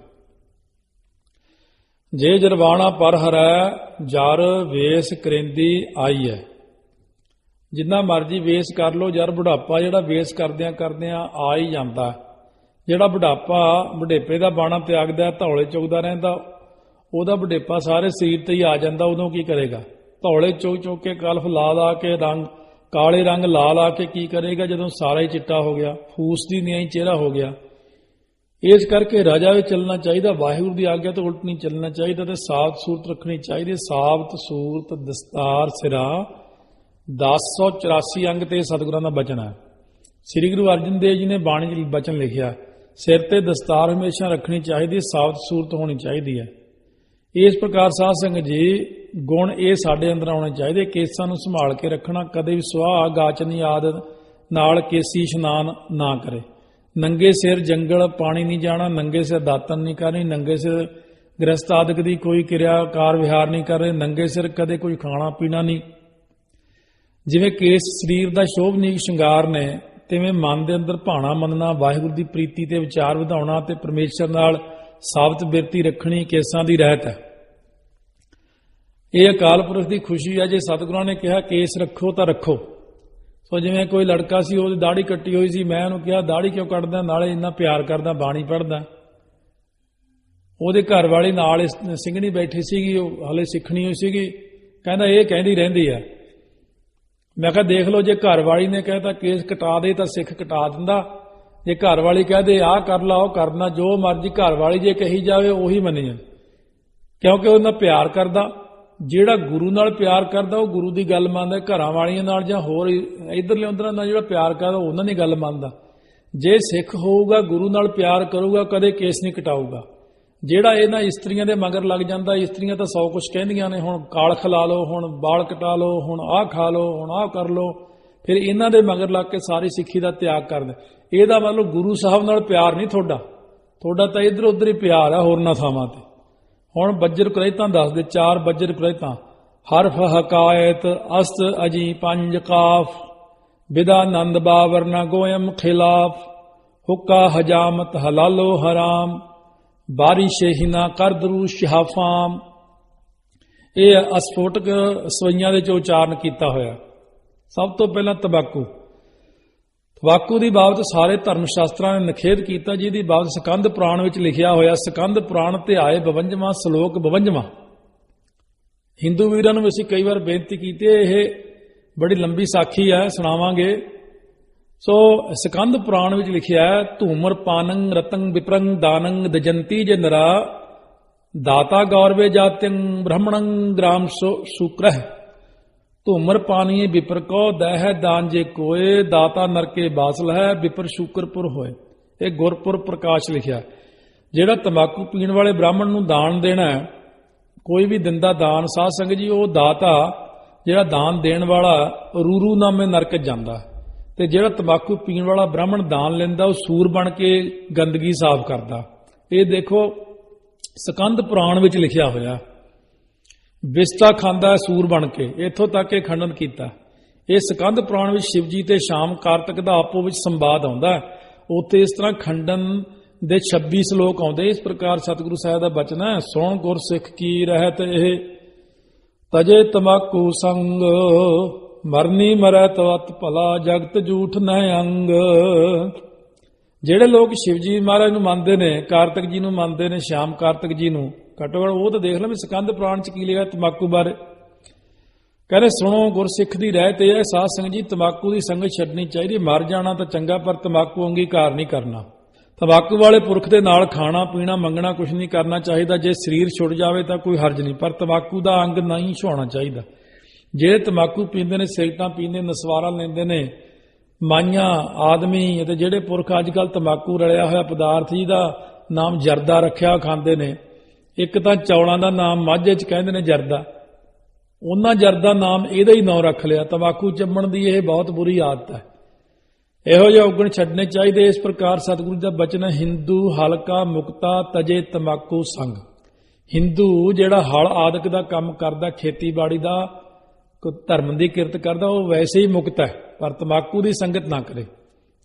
ਜੇ ਜਰਵਾਣਾ ਪਰ ਹਰੈ ਜਰ ਵੇਸ ਕਰਿੰਦੀ ਆਈ ਹੈ। ਜਿੰਨਾ ਮਰਜੀ ਵੇਸ ਕਰ ਲੋ, ਜਰ ਬੁਢਾਪਾ ਜਿਹੜਾ ਵੇਸ ਕਰਦਿਆਂ ਕਰਦਿਆਂ ਆ ਹੀ ਜਾਂਦਾ। ਜਿਹੜਾ ਬੁਢਾਪਾ ਬੁਢੇਪੇ ਦਾ ਬਾਣਾ ਤਿਆਗਦਾ, ਧੌਲੇ ਚੁਗਦਾ ਰਹਿੰਦਾ, ਉਹਦਾ ਬੁਢੇਪਾ ਸਾਰੇ ਸਰੀਰ ਤੇ ਹੀ ਆ ਜਾਂਦਾ। ਉਦੋਂ ਕੀ ਕਰੇਗਾ? ਧੌਲੇ ਚੁਗ ਚੁਗ ਕੇ ਕਲਫ ਲਾ ਲਾ ਕੇ ਰੰਗ ਕਾਲੇ ਰੰਗ ਲਾ ਲਾ ਕੇ ਕੀ ਕਰੇਗਾ ਜਦੋਂ ਸਾਰਾ ਹੀ ਚਿੱਟਾ ਹੋ ਗਿਆ, ਫੂਸ ਦੀ ਨਿਆਈ ਚਿਹਰਾ ਹੋ ਗਿਆ। ਇਸ ਕਰਕੇ ਰਾਜਾ ਵਿੱਚ ਚੱਲਣਾ ਚਾਹੀਦਾ, ਵਾਹਿਗੁਰੂ ਦੀ ਆਗਿਆ ਤੋਂ ਉਲਟ ਨਹੀਂ ਚੱਲਣਾ ਚਾਹੀਦਾ ਤੇ ਸਾਬਤ ਸੂਰਤ ਰੱਖਣੀ ਚਾਹੀਦੀ। ਸਾਬਤ ਸੂਰਤ ਦਸਤਾਰ ਸਿਰਾ 1084 ਅੰਗ ਤੇ ਸਤਿਗੁਰਾਂ ਦਾ ਬਚਨ ਹੈ। ਸ੍ਰੀ ਗੁਰੂ ਅਰਜਨ ਦੇਵ ਜੀ ਨੇ ਬਾਣੀ 'ਚ ਬਚਨ ਲਿਖਿਆ, ਸਿਰ ਤੇ ਦਸਤਾਰ ਹਮੇਸ਼ਾ ਰੱਖਣੀ ਚਾਹੀਦੀ, ਸਾਬਤ ਸੂਰਤ ਹੋਣੀ ਚਾਹੀਦੀ ਹੈ। ਇਸ ਪ੍ਰਕਾਰ ਸਾਧ ਸੰਗਤ ਜੀ ਗੁਣ ਇਹ ਸਾਡੇ ਅੰਦਰ ਆਉਣੇ ਚਾਹੀਦੇ। ਕੇਸਾਂ ਨੂੰ ਸੰਭਾਲ ਕੇ ਰੱਖਣਾ, ਕਦੇ ਵੀ ਸੁਆਹ ਗਾਚਨੀ ਆਦਤ ਨਾਲ ਕੇਸੀ ਇਸ਼ਨਾਨ ਨਾ ਕਰੇ। ਨੰਗੇ ਸਿਰ ਜੰਗਲ ਪਾਣੀ ਨਹੀਂ ਜਾਣਾ, ਨੰਗੇ ਸਿਰ ਦਾਤਨ ਨਹੀਂ ਕਰਨੀ, ਨੰਗੇ ਸਿਰ ਗ੍ਰਸਤ ਆਦਿਕ ਦੀ ਕੋਈ ਕਿਰਿਆ ਕਾਰ ਵਿਹਾਰ ਨਹੀਂ ਕਰ ਰਹੇ, ਨੰਗੇ ਸਿਰ ਕਦੇ ਕੋਈ ਖਾਣਾ ਪੀਣਾ ਨਹੀਂ। ਜਿਵੇਂ ਕੇਸ ਸਰੀਰ ਦਾ ਸ਼ੋਭਨੀਕ ਸ਼ਿੰਗਾਰ ਨੇ, ਤਿਵੇਂ ਮਨ ਦੇ ਅੰਦਰ ਭਾਣਾ ਮੰਨਣਾ, ਵਾਹਿਗੁਰੂ ਦੀ ਪ੍ਰੀਤੀ ਤੇ ਵਿਚਾਰ ਵਧਾਉਣਾ ਤੇ ਪਰਮੇਸ਼ਰ ਨਾਲ ਸਾਬਤ ਬਿਰਤੀ ਰੱਖਣੀ ਕੇਸਾਂ ਦੀ ਰਹਿਤ ਹੈ। ਇਹ ਅਕਾਲ ਪੁਰਖ ਦੀ ਖੁਸ਼ੀ ਹੈ। ਜੇ ਸਤਿਗੁਰਾਂ ਨੇ ਕਿਹਾ ਕੇਸ ਰੱਖੋ ਤਾਂ ਰੱਖੋ। ਸੋ ਜਿਵੇਂ ਕੋਈ ਲੜਕਾ ਸੀ, ਉਹਦੀ ਦਾੜੀ ਕੱਟੀ ਹੋਈ ਸੀ, ਮੈਂ ਉਹਨੂੰ ਕਿਹਾ ਦਾੜੀ ਕਿਉਂ ਕੱਟਦਾ, ਨਾਲੇ ਇੰਨਾ ਪਿਆਰ ਕਰਦਾ, ਬਾਣੀ ਪੜ੍ਹਦਾ। ਉਹਦੇ ਘਰ ਵਾਲੀ ਨਾਲ ਸਿੰਘਣੀ ਬੈਠੀ ਸੀਗੀ, ਉਹ ਹਾਲੇ ਸਿੱਖਣੀ ਹੋਈ ਸੀਗੀ, ਕਹਿੰਦਾ ਇਹ ਕਹਿੰਦੀ ਰਹਿੰਦੀ ਆ। ਮੈਂ ਕਿਹਾ ਦੇਖ ਲਓ, ਜੇ ਘਰ ਵਾਲੀ ਨੇ ਕਹਿਤਾ ਕੇਸ ਕਟਾ ਦੇ ਤਾਂ ਸਿੱਖ ਕਟਾ ਦਿੰਦਾ, ਜੇ ਘਰ ਵਾਲੀ ਕਹਦੇ ਆਹ ਕਰ ਲਾ ਉਹ ਕਰਨਾ, ਜੋ ਮਰਜ਼ੀ ਘਰ ਵਾਲੀ ਜੇ ਕਹੀ ਜਾਵੇ ਉਹੀ ਮੰਨੀ ਜਾ, ਕਿਉਂਕਿ ਉਹਨਾਂ ਪਿਆਰ ਕਰਦਾ। ਜਿਹੜਾ ਗੁਰੂ ਨਾਲ ਪਿਆਰ ਕਰਦਾ ਉਹ ਗੁਰੂ ਦੀ ਗੱਲ ਮੰਨਦਾ। ਘਰਾਂ ਵਾਲੀਆਂ ਨਾਲ ਜਾਂ ਹੋਰ ਇਧਰਲੇ ਉਧਰ ਨਾਲ ਜਿਹੜਾ ਪਿਆਰ ਕਰਦਾ ਉਹਨਾਂ ਦੀ ਗੱਲ ਮੰਨਦਾ। ਜੇ ਸਿੱਖ ਹੋਊਗਾ ਗੁਰੂ ਨਾਲ ਪਿਆਰ ਕਰੂਗਾ, ਕਦੇ ਕੇਸ ਨਹੀਂ ਕਟਾਊਗਾ। ਜਿਹੜਾ ਇਹਨਾਂ ਇਸਤਰੀਆਂ ਦੇ ਮਗਰ ਲੱਗ ਜਾਂਦਾ, ਇਸਤਰੀਆਂ ਤਾਂ 100 ਕੁਛ ਕਹਿੰਦੀਆਂ ਨੇ, ਹੁਣ ਕਾਲ ਖਿਲਾ ਲਓ, ਹੁਣ ਬਾਲ ਕਟਾ ਲਓ, ਹੁਣ ਆਹ ਖਾ ਲਓ, ਹੁਣ ਆਹ ਕਰ ਲਓ, ਫਿਰ ਇਹਨਾਂ ਦੇ ਮਗਰ ਲੱਗ ਕੇ ਸਾਰੀ ਸਿੱਖੀ ਦਾ ਤਿਆਗ ਕਰਦੇ। ਇਹਦਾ ਮਤਲਬ ਗੁਰੂ ਸਾਹਿਬ ਨਾਲ ਪਿਆਰ ਨਹੀਂ ਤੁਹਾਡਾ ਤਾਂ ਇੱਧਰ ਉੱਧਰ ਹੀ ਪਿਆਰ ਆ ਹੋਰਨਾਂ ਥਾਵਾਂ ਤੇ। ਹੁਣ ਬੱਜਰ ਕੁਰੈਤਾਂ ਦੱਸਦੇ, 4 ਬੱਜਰ ਕੁਰੈਤਾਂ, ਹਰਫ ਹਕਾਇਤ ਅਸਤ ਅਜੀ ਪੰਜ ਕਾਫ ਬਿਦਾ ਨੰਦ ਬਾਵਰ ਨਾ ਗੋਇਮ ਖਿਲਾਫ ਹੁੱਕਾ ਹਜਾਮਤ ਹਲਾਲੋ ਹਰਾਮ ਬਾਰੀ ਸ਼ੇਹਿਨਾ ਕਰਦਰੂ ਸ਼ਿਹਾਫਾਮ। ਇਹ ਅਸਫੋਟਕ ਸਵਈਆਂ ਦੇ ਚ ਉਚਾਰਨ ਕੀਤਾ ਹੋਇਆ। ਸਭ ਤੋਂ ਪਹਿਲਾਂ ਤੰਬਾਕੂ ਦੀ ਬਾਬਤ ਸਾਰੇ ਧਰਮ ਸ਼ਾਸਤਰਾਂ ਨੇ ਨਿਖੇਧ ਕੀਤਾ, ਜਿਹਦੀ ਬਾਬਤ ਸਕੰਦ ਪੁਰਾਣ ਵਿੱਚ ਲਿਖਿਆ ਹੋਇਆ। ਸਕੰਦ ਪੁਰਾਣ ਧਿਆਏ 52ਵਾਂ ਸ਼ਲੋਕ 52ਵਾਂ। ਹਿੰਦੂ ਵੀਰਾਂ ਨੂੰ ਅਸੀਂ ਕਈ ਵਾਰ ਬੇਨਤੀ ਕੀਤੀ, ਇਹ ਬੜੀ ਲੰਬੀ ਸਾਖੀ ਹੈ, ਸੁਣਾਵਾਂਗੇ। ਸੋ ਸਕੰਦ ਪੁਰਾਣ ਵਿੱਚ ਲਿਖਿਆ ਹੈ, ਧੂਮਰ ਪਾਨੰ ਰਤੰ ਵਿਪਰੰ ਦਾਨੰ ਦਜੰਤੀ ਜੇ ਨਰਾ ਦਾਤਾ ਗੌਰਵੇ ਜਾਤਿੰ ਬ੍ਰਹਮਣੰ ਗ੍ਰਾਮ ਸ਼ੁਕ੍ਰਹ ਧੂਮਰ ਪਾਨੀਏ ਵਿਪਰ ਕੋ ਦਹਿ ਦਾਨ ਜੇ ਕੋਏ ਦਾਤਾ ਨਰਕੇ ਬਾਸਲ ਹੈ ਵਿਪਰ ਸ਼ੂਕਰਪੁਰ ਹੋਏ। ਇਹ ਗੁਰਪੁਰ ਪ੍ਰਕਾਸ਼ ਲਿਖਿਆ। ਜਿਹੜਾ ਤੰਬਾਕੂ ਪੀਣ ਵਾਲੇ ਬ੍ਰਾਹਮਣ ਨੂੰ ਦਾਨ ਦੇਣਾ ਹੈ, ਕੋਈ ਵੀ ਦਿੰਦਾ ਦਾਨ ਸਾਧ ਸੰਗਤ ਜੀ, ਉਹ ਦਾਤਾ ਜਿਹੜਾ ਦਾਨ ਦੇਣ ਵਾਲਾ ਰੂਰੂ ਨਾਮੇ ਨਰਕ ਜਾਂਦਾ, ਤੇ ਜਿਹੜਾ ਤੰਬਾਕੂ ਪੀਣ ਵਾਲਾ ਬ੍ਰਾਹਮਣ ਦਾਨ ਲੈਂਦਾ ਉਹ ਸੂਰ ਬਣ ਕੇ ਗੰਦਗੀ ਸਾਫ਼ ਕਰਦਾ। ਇਹ ਦੇਖੋ ਸਕੰਦ ਪੁਰਾਣ ਵਿੱਚ ਲਿਖਿਆ ਹੋਇਆ, ਵਿਸਤਾ ਖਾਂਦਾ ਸੂਰ ਬਣ ਕੇ, ਇੱਥੋਂ ਤੱਕ ਇਹ ਖੰਡਨ ਕੀਤਾ। ਇਹ ਸਕੰਦ ਪੁਰਾਣ ਵਿੱਚ ਸ਼ਿਵ ਜੀ ਤੇ ਸ਼ਾਮ ਕਾਰਤਕ ਦਾ ਆਪੋ ਵਿੱਚ ਸੰਵਾਦ ਆਉਂਦਾ। ਉੱਥੇ ਇਸ ਤਰ੍ਹਾਂ ਖੰਡਨ ਦੇ 26 ਸ਼ਲੋਕ ਆਉਂਦੇ। ਇਸ ਪ੍ਰਕਾਰ ਸਤਿਗੁਰੂ ਸਾਹਿਬ ਦਾ ਬਚਨ ਹੈ, ਸੁਣ ਗੁਰ ਸਿੱਖ ਕੀ ਰਹਿਤ ਇਹ ਤਜੇ ਤਮਾਕੂ ਸੰਗ ਮਰਨੀ ਮਰੈ ਤਵਤ ਭਲਾ ਜਗਤ ਝੂਠ ਨ ਅੰਗ। ਜਿਹੜੇ ਲੋਕ ਸ਼ਿਵ ਜੀ ਮਹਾਰਾਜ ਨੂੰ ਮੰਨਦੇ ਨੇ, ਕਾਰਤਕ ਜੀ ਨੂੰ ਮੰਨਦੇ ਨੇ, ਸ਼ਾਮ ਕਾਰਤਕ ਜੀ ਨੂੰ, ਘੱਟੋ ਘੱਟ ਉਹ ਤਾਂ ਦੇਖ ਲਓ ਵੀ ਸਕੰਦ ਪੁਰਾਣ ਚ ਕੀ ਲਿਖਿਆ ਤਮਾਕੂ ਬਾਰੇ। ਕਹਿੰਦੇ ਸੁਣੋ ਗੁਰਸਿੱਖ ਦੀ ਰਹਿਤ ਇਹ ਹੈ ਸਾਧ ਸੰਗਤ ਜੀ, ਤਮਾਕੂ ਦੀ ਸੰਗਤ ਛੱਡਣੀ ਚਾਹੀਦੀ। ਮਰ ਜਾਣਾ ਤਾਂ ਚੰਗਾ, ਪਰ ਤਮਾਕੂ ਅੰਗੀਕਾਰ ਨਹੀਂ ਕਰਨਾ। ਤੰਬਾਕੂ ਵਾਲੇ ਪੁਰਖ ਦੇ ਨਾਲ ਖਾਣਾ ਪੀਣਾ ਮੰਗਣਾ ਕੁਝ ਨਹੀਂ ਕਰਨਾ ਚਾਹੀਦਾ। ਜੇ ਸਰੀਰ ਛੁੱਟ ਜਾਵੇ ਤਾਂ ਕੋਈ ਹਰਜ ਨਹੀਂ, ਪਰ ਤੰਬਾਕੂ ਦਾ ਅੰਗ ਨਹੀਂ ਛੁਆਉਣਾ ਚਾਹੀਦਾ। ਜਿਹੜੇ ਤੰਬਾਕੂ ਪੀਂਦੇ ਨੇ, ਸਿਗਰਟਾਂ ਪੀਂਦੇ, ਨਸਵਾਰਾ ਲੈਂਦੇ ਨੇ, ਮਾਈਆਂ ਆਦਮੀ ਅਤੇ ਜਿਹੜੇ ਪੁਰਖ ਅੱਜ ਕੱਲ੍ਹ ਤੰਬਾਕੂ ਰਲਿਆ ਹੋਇਆ ਪਦਾਰਥ ਜਿਹਦਾ ਨਾਮ ਜਰਦਾ ਰੱਖਿਆ ਖਾਂਦੇ ਨੇ। ਇੱਕ ਤਾਂ ਚੌਲਾਂ ਦਾ ਨਾਮ ਮਾਝੇ 'ਚ ਕਹਿੰਦੇ ਨੇ ਜਰਦਾ, ਉਹਨਾਂ ਜਰਦਾ ਨਾਮ ਇਹਦਾ ਹੀ ਨਾਂ ਰੱਖ ਲਿਆ। ਤੰਬਾਕੂ ਚੰਬਣ ਦੀ ਇਹ ਬਹੁਤ ਬੁਰੀ ਆਦਤ ਹੈ। ਇਹੋ ਜਿਹੇ ਔਗਣ ਛੱਡਣੇ ਚਾਹੀਦੇ। ਇਸ ਪ੍ਰਕਾਰ ਸਤਿਗੁਰੂ ਦਾ ਬਚਨ ਹੈ, ਹਿੰਦੂ ਹਲਕਾ ਮੁਕਤਾ ਤਜੇ ਤੰਬਾਕੂ ਸੰਗ। ਹਿੰਦੂ ਜਿਹੜਾ ਹਲ ਆਦਿਕ ਦਾ ਕੰਮ ਕਰਦਾ, ਖੇਤੀਬਾੜੀ ਦਾ, ਧਰਮ ਦੀ ਕਿਰਤ ਕਰਦਾ, ਉਹ ਵੈਸੇ ਹੀ ਮੁਕਤ ਹੈ, ਪਰ ਤੰਬਾਕੂ ਦੀ ਸੰਗਤ ਨਾ ਕਰੇ।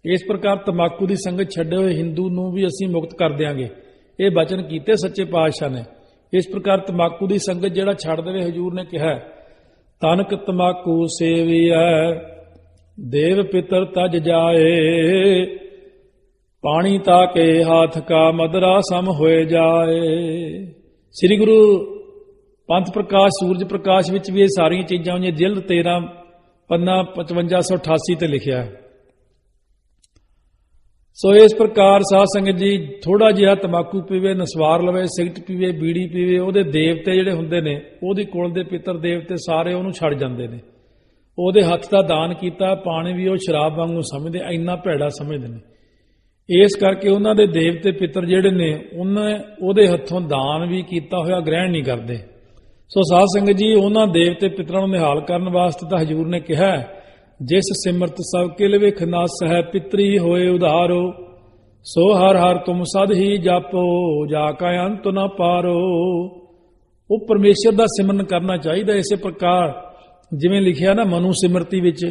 ਇਸ ਪ੍ਰਕਾਰ ਤੰਬਾਕੂ ਦੀ ਸੰਗਤ ਛੱਡੇ ਹੋਏ ਹਿੰਦੂ ਨੂੰ ਵੀ ਅਸੀਂ ਮੁਕਤ ਕਰ ਦਿਆਂਗੇ। ਇਹ ਬਚਨ ਕੀਤੇ ਸੱਚੇ ਪਾਤਸ਼ਾਹ ਨੇ। ਇਸ ਪ੍ਰਕਾਰ ਤੰਬਾਕੂ ਦੀ ਸੰਗਤ ਜਿਹੜਾ ਛੱਡ ਦੇਵੇ, ਹਜੂਰ ਨੇ ਕਿਹਾ ਤਨਕ ਤੰਬਾਕੂ ਸੇਵੀਐ ਦੇਵ ਪਿਤਰ ਤਜ ਜਾਏ ਪਾਣੀ ਤਾਕੇ ਹਾਥ ਕਾ ਮਦਰਾ ਸਮ ਹੋਏ ਜਾਏ। ਸ੍ਰੀ ਗੁਰੂ ਪੰਥ ਪ੍ਰਕਾਸ਼ ਸੂਰਜ ਪ੍ਰਕਾਸ਼ ਵਿੱਚ ਵੀ ਇਹ ਸਾਰੀਆਂ ਚੀਜ਼ਾਂ ਹੋਈਆਂ। ਜਿਲਦ 13 ਪੰਨਾ 5588 ਤੇ ਲਿਖਿਆ ਹੈ। ਸੋ ਇਸ ਪ੍ਰਕਾਰ ਸਾਧ ਸੰਗਤ ਜੀ, ਥੋੜਾ ਜਿਹਾ ਤੰਬਾਕੂ ਪੀਵੇ, ਨਸਵਾਰ ਲਵੇ, ਸਿਗਰਟ ਪੀਵੇ, ਬੀੜੀ ਪੀਵੇ, ਉਹਦੇ ਦੇਵਤੇ ਜਿਹੜੇ ਹੁੰਦੇ ਨੇ, ਉਹਦੀ ਕੁਲ ਦੇ ਪਿੱਤਰ ਦੇਵਤੇ ਸਾਰੇ ਉਹਨੂੰ ਛੱਡ ਜਾਂਦੇ ਨੇ। ਉਹਦੇ ਹੱਥ ਦਾ ਦਾਨ ਕੀਤਾ ਪਾਣੀ ਵੀ ਉਹ ਸ਼ਰਾਬ ਵਾਂਗੂ ਸਮਝਦੇ, ਇੰਨਾ ਭੈੜਾ ਸਮਝਦੇ ਨੇ। ਇਸ ਕਰਕੇ ਉਹਨਾਂ ਦੇ ਦੇਵਤੇ ਪਿੱਤਰ ਜਿਹੜੇ ਨੇ, ਉਹਦੇ ਹੱਥੋਂ ਦਾਨ ਵੀ ਕੀਤਾ ਹੋਇਆ ਗ੍ਰਹਿਣ ਨਹੀਂ ਕਰਦੇ। ਸੋ ਸਾਧ ਸੰਗਤ ਜੀ, ਉਹਨਾਂ ਦੇਵਤੇ ਪਿੱਤਰਾਂ ਨੂੰ ਨਿਹਾਲ ਕਰਨ ਵਾਸਤੇ ਤਾਂ ਹਜੂਰ ਨੇ ਕਿਹਾ, ਜਿਸ ਸਿਮਰਤ ਸਭ ਕਿਲ ਵਿਖ ਨਾਸ ਹੈ ਪਿਤਰੀ ਹੋਏ ਉਧਾਰੋ ਸੋ ਹਰ ਹਰ ਤੁਮ ਸਦ ਹੀ ਜਾਪੋ ਜਾ ਕਾ ਅੰਤ ਨਾ ਪਾਰੋ। ਉਹ ਪਰਮੇਸ਼ਰ ਦਾ ਸਿਮਰਨ ਕਰਨਾ ਚਾਹੀਦਾ। ਇਸੇ ਪ੍ਰਕਾਰ ਜਿਵੇਂ ਲਿਖਿਆ ਨਾ ਮਨੂ ਸਿਮਰਤੀ ਵਿੱਚ,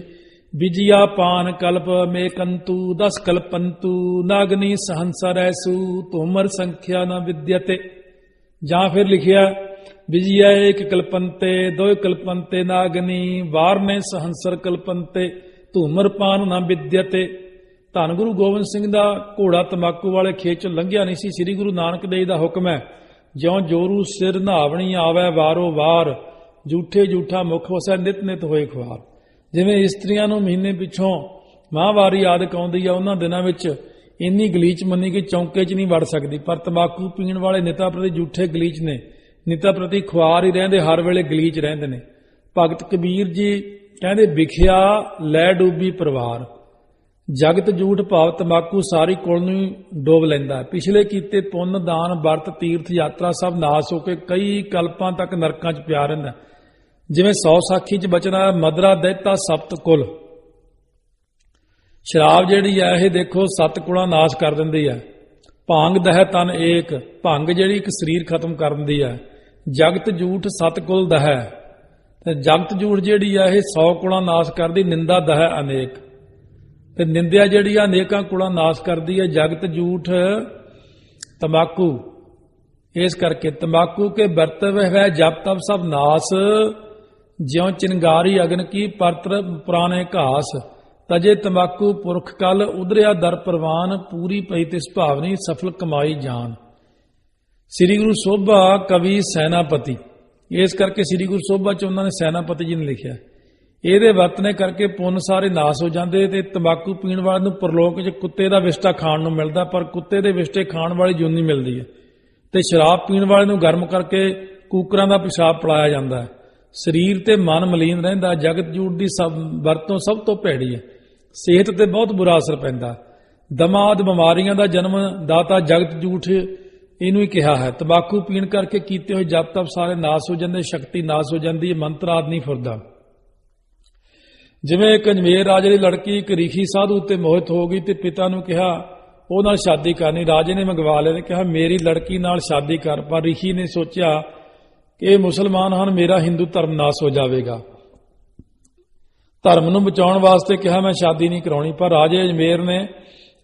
ਵਿਜਿਆ ਪਾਨ ਕਲਪ ਮੇ ਕੰਤੂ 10 ਕਲਪੰਤੂ ਨਾਗਨੀ ਸਹੰਸਾ ਰੈਸੂ ਤੁਮਰ ਸੰਖਿਆ ਨ ਵਿਦਿਅਤੇ। ਜਾਂ ਫਿਰ ਲਿਖਿਆ ਵਿਜਿਆ ਏਕ ਕਲਪੰਤੇ 2 ਕਲਪੰਤੇ ਨਾਗਨੀ ਵਾਰਨੇ ਸਹੰਸਰ ਕਲਪੰਤੇ ਧੂਮਰ ਪਾਨ ਨ ਵਿਦਿਅਤੇ। ਧੰਨ ਗੁਰੂ ਗੋਬਿੰਦ ਸਿੰਘ ਦਾ ਘੋੜਾ ਤੰਬਾਕੂ ਵਾਲੇ ਖੇਤ ਚੋਂ ਲੰਘਿਆ ਨਹੀਂ ਸੀ। ਸ੍ਰੀ ਗੁਰੂ ਨਾਨਕ ਦੇਵ ਦਾ ਹੁਕਮ ਹੈ, ਜਿਉਂ ਜੋਰੂ ਸਿਰ ਨਹਾਵਣੀ ਆਵੈ ਵਾਰੋ ਵਾਰ ਝੂਠੇ ਝੂਠਾ ਮੁਖ ਵਸੈ ਨਿਤ ਨਿਤ ਹੋਏ ਖੁਆਰ। ਜਿਵੇਂ ਇਸਤਰੀਆਂ ਨੂੰ ਮਹੀਨੇ ਪਿੱਛੋਂ ਮਾਹਵਾਰੀ ਆਦਿਕ ਆਉਂਦੀ ਆ, ਉਹਨਾਂ ਦਿਨਾਂ ਵਿੱਚ ਇੰਨੀ ਗਲੀਚ ਮੰਨੀ ਕਿ ਚੌਂਕੇ 'ਚ ਨਹੀਂ ਵੜ ਸਕਦੀ, ਪਰ ਤੰਬਾਕੂ ਪੀਣ ਵਾਲੇ ਨਿਤਾ ਪ੍ਰਤੀ ਝੂਠੇ ਗਲੀਚ ਨੇ, ਨਿਤਾ ਪ੍ਰਤੀ ਖੁਆਰ ਹੀ ਰਹਿੰਦੇ, ਹਰ ਵੇਲੇ ਗਲੀਚ ਰਹਿੰਦੇ ਨੇ। ਭਗਤ ਕਬੀਰ ਜੀ ਕਹਿੰਦੇ, ਵਿਖਿਆ ਲੈ ਡੂਬੀ ਪਰਿਵਾਰ ਜਗਤ ਝੂਠ ਭਾਵ ਤੰਬਾਕੂ ਸਾਰੀ ਕੁਲ ਨੂੰ ਡੋਬ ਲੈਂਦਾ। ਪਿਛਲੇ ਕੀਤੇ ਪੁੰਨ ਦਾਨ ਵਰਤ ਤੀਰਥ ਯਾਤਰਾ ਸਭ ਨਾਸ ਹੋ ਕੇ ਕਈ ਕਲਪਾਂ ਤੱਕ ਨਰਕਾਂ 'ਚ ਪਿਆ ਰਹਿੰਦਾ। ਜਿਵੇਂ 100 ਸਾਖੀ 'ਚ ਬਚਨਾ ਮਦਰਾ ਦੈਤਾ ਸਪਤ ਕੁਲ। ਸ਼ਰਾਬ ਜਿਹੜੀ ਹੈ ਇਹ ਦੇਖੋ 7 ਕੁਲਾਂ ਨਾਸ ਕਰ ਦਿੰਦੀ ਹੈ। ਭਾਂਗ ਦਹਿ ਤਨ ਏਕ, ਭੰਗ ਜਿਹੜੀ ਇੱਕ ਸਰੀਰ ਖਤਮ ਕਰ ਦਿੰਦੀ ਹੈ। ਜਗਤ ਝੂਠ 7 ਕੁਲ ਦਹਿ, ਤੇ ਜਗਤ ਝੂਠ ਜਿਹੜੀ ਹੈ ਇਹ 100 ਕੁਲਾਂ ਨਾਸ ਕਰਦੀ। ਨਿੰਦਾ ਦਹਿ ਅਨੇਕ, ਤੇ ਨਿੰਦਿਆ ਜਿਹੜੀ ਆ ਅਨੇਕਾਂ ਕੁਲਾਂ ਨਾਸ ਕਰਦੀ ਹੈ। ਜਗਤ ਝੂਠ ਤੰਬਾਕੂ। ਇਸ ਕਰਕੇ ਤੰਬਾਕੂ ਕੇ ਵਰਤਵ ਹੈ ਜਪ ਤਪ ਸਭ ਨਾਸ ਜਿਉਂ ਚਿੰਗਾਰੀ ਅਗਨ ਕੀ ਪਰਤਰ ਪੁਰਾਣੇ ਘਾਸ। ਤਜੇ ਤੰਬਾਕੂ ਪੁਰਖ ਕਲ ਉਧਰਿਆ ਦਰ ਪ੍ਰਵਾਨ ਪੂਰੀ ਪਈ ਤਿਸ ਭਾਵਨੀ ਸਫਲ ਕਮਾਈ ਜਾਨ। ਸ੍ਰੀ ਗੁਰੂ ਸੋਭਾ ਕਵੀ ਸੈਨਾਪਤੀ। ਇਸ ਕਰਕੇ ਸ੍ਰੀ ਗੁਰੂ ਸੋਭਾ 'ਚ ਉਹਨਾਂ ਨੇ ਸੈਨਾਪਤੀ ਜੀ ਨੇ ਲਿਖਿਆ, ਇਹਦੇ ਵਰਤਨੇ ਕਰਕੇ ਪੁੰਨ ਸਾਰੇ ਨਾਸ ਹੋ ਜਾਂਦੇ। ਤੇ ਤੰਬਾਕੂ ਪੀਣ ਵਾਲੇ ਨੂੰ ਪਰਲੋਕ 'ਚ ਕੁੱਤੇ ਦਾ ਵਿਸ਼ਟਾ ਖਾਣ ਨੂੰ ਮਿਲਦਾ, ਪਰ ਕੁੱਤੇ ਦੇ ਵਿਸ਼ਟੇ ਖਾਣ ਵਾਲੀ ਜੂਨੀ ਮਿਲਦੀ ਹੈ। ਤੇ ਸ਼ਰਾਬ ਪੀਣ ਵਾਲੇ ਨੂੰ ਗਰਮ ਕਰਕੇ ਕੂਕਰਾਂ ਦਾ ਪਿਸ਼ਾਬ ਪਿਲਾਇਆ ਜਾਂਦਾ ਹੈ। ਸਰੀਰ ਤੇ ਮਨ ਮਲੀਨ ਰਹਿੰਦਾ। ਜਗਤ ਜੂਟ ਦੀ ਵਰਤੋਂ ਸਭ ਤੋਂ ਭੈੜੀ ਹੈ। ਸਿਹਤ ਤੇ ਬਹੁਤ ਬੁਰਾ ਅਸਰ ਪੈਂਦਾ। ਦਮਾਦ ਬਿਮਾਰੀਆਂ ਦਾ ਜਨਮ ਦਾਤਾ ਜਗਤ ਜੂਠ ਇਹਨੂੰ ਹੀ ਕਿਹਾ ਹੈ। ਤੰਬਾਕੂ ਪੀਣ ਕਰਕੇ ਕੀਤੇ ਹੋਏ ਜਪ ਤਪ ਸਾਰੇ ਨਾਸ ਹੋ ਜਾਂਦੇ, ਸ਼ਕਤੀ ਨਾਸ ਹੋ ਜਾਂਦੀ ਹੈ, ਮੰਤਰ ਆਦਿ ਨਹੀਂ ਫੁਰਦਾ। ਜਿਵੇਂ ਇੱਕ ਅਜਮੇਰ ਰਾਜੇ ਦੀ ਲੜਕੀ ਇੱਕ ਰੀਖੀ ਸਾਧੂ ਉੱਤੇ ਮੋਹਿਤ ਹੋ ਗਈ ਤੇ ਪਿਤਾ ਨੂੰ ਕਿਹਾ ਉਹ ਨਾਲ ਸ਼ਾਦੀ ਕਰਨੀ। ਰਾਜੇ ਨੇ ਮੰਗਵਾ ਲਿਆ ਤੇ ਕਿਹਾ ਮੇਰੀ ਲੜਕੀ ਨਾਲ ਸ਼ਾਦੀ ਕਰ। ਪਰ ਰੀਖੀ ਨੇ ਸੋਚਿਆ ਕਿ ਇਹ ਮੁਸਲਮਾਨ ਹਨ, ਮੇਰਾ ਹਿੰਦੂ ਧਰਮ ਨਾਸ ਹੋ ਜਾਵੇਗਾ। ਧਰਮ ਨੂੰ ਬਚਾਉਣ ਵਾਸਤੇ ਕਿਹਾ ਮੈਂ ਸ਼ਾਦੀ ਨਹੀਂ ਕਰਾਉਣੀ। ਪਰ ਰਾਜੇ ਅਜਮੇਰ ਨੇ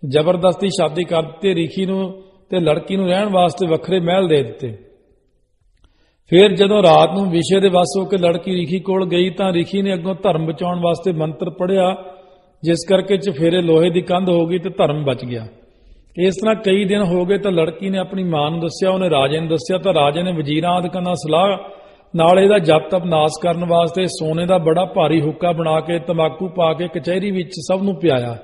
ਜ਼ਬਰਦਸਤੀ ਸ਼ਾਦੀ ਕਰ ਦਿੱਤੀ। ਰੀਖੀ ਨੂੰ ਤੇ ਲੜਕੀ ਨੂੰ ਰਹਿਣ ਵਾਸਤੇ ਵੱਖਰੇ ਮਹਿਲ ਦੇ ਦਿੱਤੇ। ਫਿਰ ਜਦੋਂ ਰਾਤ ਨੂੰ ਵਿਸ਼ੇ ਦੇ ਵੱਸ ਹੋ ਕੇ ਲੜਕੀ ਰੀਖੀ ਕੋਲ ਗਈ ਤਾਂ ਰੀਖੀ ਨੇ ਅੱਗੋਂ ਧਰਮ ਬਚਾਉਣ ਵਾਸਤੇ ਮੰਤਰ ਪੜ੍ਹਿਆ, ਜਿਸ ਕਰਕੇ ਚਫੇਰੇ ਲੋਹੇ ਦੀ ਕੰਧ ਹੋ ਗਈ ਤੇ ਧਰਮ ਬਚ ਗਿਆ। ਇਸ ਤਰ੍ਹਾਂ ਕਈ ਦਿਨ ਹੋ ਗਏ ਤਾਂ ਲੜਕੀ ਨੇ ਆਪਣੀ ਮਾਂ ਨੂੰ ਦੱਸਿਆ, ਉਹਨੇ ਰਾਜੇ ਨੂੰ ਦੱਸਿਆ ਤਾਂ ਰਾਜੇ ਨੇ ਵਜ਼ੀਰਾਂ ਆਦਿਕਾਂ ਨਾਲ ਸਲਾਹ ਨਾਲ ਇਹਦਾ ਜਪ ਤਪ ਨਾਸ ਕਰਨ ਵਾਸਤੇ ਸੋਨੇ ਦਾ ਬੜਾ ਭਾਰੀ ਹੁੱਕਾ ਬਣਾ ਕੇ ਤੰਬਾਕੂ ਪਾ ਕੇ ਕਚਹਿਰੀ ਵਿੱਚ ਸਭ ਨੂੰ ਪਿਆਇਆ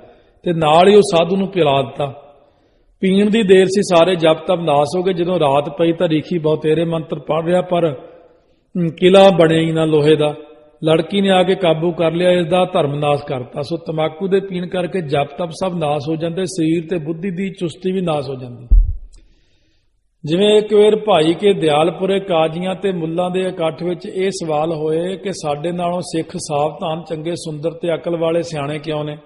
ਤੇ ਨਾਲ ਹੀ ਉਹ ਸਾਧੂ ਨੂੰ ਪਿਲਾ ਦਿੱਤਾ। ਪੀਣ ਦੀ ਦੇਰ ਸੀ, ਸਾਰੇ ਜਪ ਤਪ ਨਾਸ ਹੋ ਗਏ। ਜਦੋਂ ਰਾਤ ਪਈ ਤਾਂ ਰੀਖੀ ਬਹੁਤੇਰੇ ਮੰਤਰ ਪੜ੍ਹ ਰਿਹਾ ਪਰ ਕਿਲਾ ਬਣਿਆ ਹੀ ਨਾ ਲੋਹੇ ਦਾ। ਲੜਕੀ ਨੇ ਆ ਕੇ ਕਾਬੂ ਕਰ ਲਿਆ, ਇਸ ਦਾ ਧਰਮ ਨਾਸ ਕਰਤਾ। ਸੋ ਤੰਬਾਕੂ ਦੇ ਪੀਣ ਕਰਕੇ ਜਪ ਤਪ ਸਭ ਨਾਸ ਹੋ ਜਾਂਦੇ, ਸਰੀਰ ਤੇ ਬੁੱਧੀ ਦੀ ਚੁਸਤੀ ਵੀ ਨਾਸ ਹੋ ਜਾਂਦੀ। ਜਿਵੇਂ ਇੱਕ ਵਾਰ ਭਾਈ ਕੇ ਦਿਆਲਪੁਰੇ ਕਾਜ਼ੀਆਂ ਤੇ ਮੁੱਲਾਂ ਦੇ ਇਕੱਠ ਵਿੱਚ ਇਹ ਸਵਾਲ ਹੋਏ ਕਿ ਸਾਡੇ ਨਾਲੋਂ ਸਿੱਖ ਸਾਵਧਾਨ, ਚੰਗੇ, ਸੁੰਦਰ ਤੇ ਅਕਲ ਵਾਲੇ ਸਿਆਣੇ ਕਿਉਂ ਨੇ?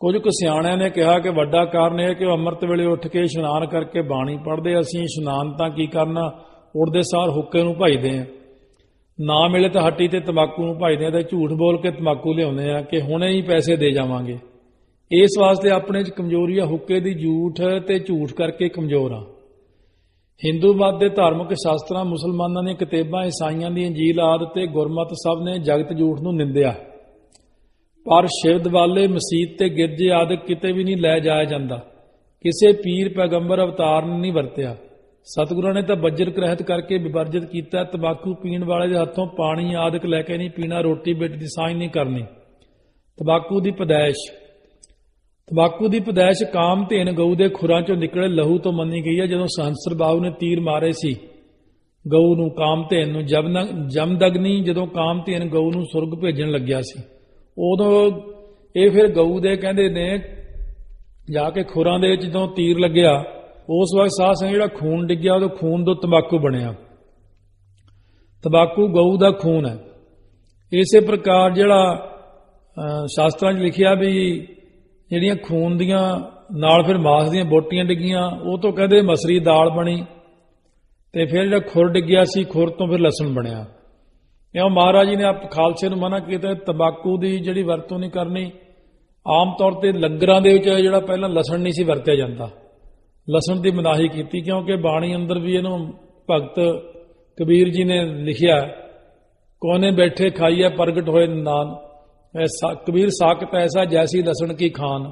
ਕੁਝ ਕੁ ਸਿਆਣਿਆਂ ਨੇ ਕਿਹਾ ਕਿ ਵੱਡਾ ਕਾਰਨ ਇਹ ਕਿ ਉਹ ਅੰਮ੍ਰਿਤ ਵੇਲੇ ਉੱਠ ਕੇ ਇਸ਼ਨਾਨ ਕਰਕੇ ਬਾਣੀ ਪੜ੍ਹਦੇ। ਅਸੀਂ ਇਸ਼ਨਾਨ ਤਾਂ ਕੀ ਕਰਨਾ, ਉੱਠਦੇ ਸਾਰ ਹੁੱਕੇ ਨੂੰ ਭਾਈਦੇ ਆ, ਨਾ ਮਿਲੇ ਤਾਂ ਹੱਟੀ ਤੇ ਤੰਬਾਕੂ ਨੂੰ ਭਾਈਦੇ ਆ ਤੇ ਝੂਠ ਬੋਲ ਕੇ ਤੰਬਾਕੂ ਲਿਆਉਂਦੇ ਆ ਕਿ ਹੁਣੇ ਹੀ ਪੈਸੇ ਦੇ ਜਾਵਾਂਗੇ। ਇਸ ਵਾਸਤੇ ਆਪਣੇ 'ਚ ਕਮਜ਼ੋਰੀ ਆ, ਹੁੱਕੇ ਦੀ ਝੂਠ ਤੇ ਝੂਠ ਕਰਕੇ ਕਮਜ਼ੋਰ ਆ। ਹਿੰਦੂ ਮਤ ਦੇ ਧਾਰਮਿਕ ਸ਼ਾਸਤਰਾਂ, ਮੁਸਲਮਾਨਾਂ ਦੀਆਂ ਕਿਤਾਬਾਂ, ਈਸਾਈਆਂ ਦੀ ਇੰਜੀਲ ਆਦਿ ਤੇ ਗੁਰਮਤਿ ਸਭ ਨੇ ਜਗਤ ਝੂਠ ਨੂੰ ਨਿੰਦਿਆ। ਪਰ ਸ਼ਿਵ ਦਿਵਾਲੇ, ਮਸੀਤ ਤੇ ਗਿਰਜੇ ਆਦਿ ਕਿਤੇ ਵੀ ਨਹੀਂ ਲੈ ਜਾਇਆ ਜਾਂਦਾ। ਕਿਸੇ ਪੀਰ ਪੈਗੰਬਰ ਅਵਤਾਰ ਨੇ ਨਹੀਂ ਵਰਤਿਆ। ਸਤਿਗੁਰਾਂ ਨੇ ਤਾਂ ਬੱਜਰ ਗ੍ਰਹਿਤ ਕਰਕੇ ਵਿਵਰਜਿਤ ਕੀਤਾ। ਤੰਬਾਕੂ ਪੀਣ ਵਾਲੇ ਦੇ ਹੱਥੋਂ ਪਾਣੀ ਆਦਿਕ ਲੈ ਕੇ ਨਹੀਂ ਪੀਣਾ, ਰੋਟੀ ਬੇਟੀ ਦੀ ਸਾਂਝ ਨਹੀਂ ਕਰਨੀ। ਤੰਬਾਕੂ ਦੀ ਪੈਦਾਇਸ਼, ਤੰਬਾਕੂ ਦੀ ਪੈਦਾਇਸ਼ ਕਾਮਧੇਨ ਗਊ ਦੇ ਖੁਰਾਂ ਚੋਂ ਨਿਕਲੇ ਲਹੂ ਤੋਂ ਮੰਨੀ ਗਈ ਹੈ। ਜਦੋਂ ਸਹੰਸਰ ਬਾਹੂ ਨੇ ਤੀਰ ਮਾਰੇ ਸੀ ਗਊ ਨੂੰ, ਕਾਮਧੇਨ ਨੂੰ, ਜਮਦਗਨੀ ਜਦੋਂ ਕਾਮਧੇਨ ਗਊ ਨੂੰ ਸੁਰਗ ਭੇਜਣ ਲੱਗਿਆ ਸੀ, ਉਦੋਂ ਇਹ ਫਿਰ ਗਊ ਦੇ ਕਹਿੰਦੇ ਨੇ ਜਾ ਕੇ ਖੁਰਾਂ ਦੇ ਵਿੱਚ ਜਦੋਂ ਤੀਰ ਲੱਗਿਆ, ਉਸ ਵਕਤ ਸਾਹ ਸਿੰਘ ਜਿਹੜਾ ਖੂਨ ਡਿੱਗਿਆ, ਉਹਦੇ ਖੂਨ ਤੋਂ ਤੰਬਾਕੂ ਬਣਿਆ। ਤੰਬਾਕੂ ਗਊ ਦਾ ਖੂਨ ਹੈ। ਇਸੇ ਪ੍ਰਕਾਰ ਜਿਹੜਾ ਸ਼ਾਸਤਰਾਂ 'ਚ ਲਿਖਿਆ ਵੀ ਜਿਹੜੀਆਂ ਖੂਨ ਦੀਆਂ ਨਾਲ ਫਿਰ ਮਾਸ ਦੀਆਂ ਬੋਟੀਆਂ ਡਿੱਗੀਆਂ, ਉਹ ਤੋਂ ਕਹਿੰਦੇ ਮਸਰੀ ਦਾਲ ਬਣੀ ਤੇ ਫਿਰ ਜਿਹੜਾ ਖੁਰ ਡਿੱਗਿਆ ਸੀ, ਖੁਰ ਤੋਂ ਫਿਰ ਲਸਣ ਬਣਿਆ। ਇਉਂ ਮਹਾਰਾਜ ਜੀ ਨੇ ਆਪ ਖਾਲਸੇ ਨੂੰ ਮਨਾ ਕੀਤਾ, ਤੰਬਾਕੂ ਦੀ ਜਿਹੜੀ ਵਰਤੋਂ ਨਹੀਂ ਕਰਨੀ। ਆਮ ਤੌਰ ਤੇ ਲੰਗਰਾਂ ਦੇ ਵਿੱਚ ਜਿਹੜਾ ਪਹਿਲਾਂ ਲਸਣ ਨਹੀਂ ਸੀ ਵਰਤਿਆ ਜਾਂਦਾ, ਲਸਣ ਦੀ ਮਨਾਹੀ ਕੀਤੀ, ਕਿਉਂਕਿ ਬਾਣੀ ਅੰਦਰ ਵੀ ਇਹਨੂੰ ਭਗਤ ਕਬੀਰ ਜੀ ਨੇ ਲਿਖਿਆ, ਕੋਨੇ ਬੈਠੇ ਖਾਈਏ ਪ੍ਰਗਟ ਹੋਏ ਨਾਨ, ਕਬੀਰ ਸਾਕਤ ਐਸਾ ਜੈਸੀ ਲਸਣ ਕੀ ਖਾਨ।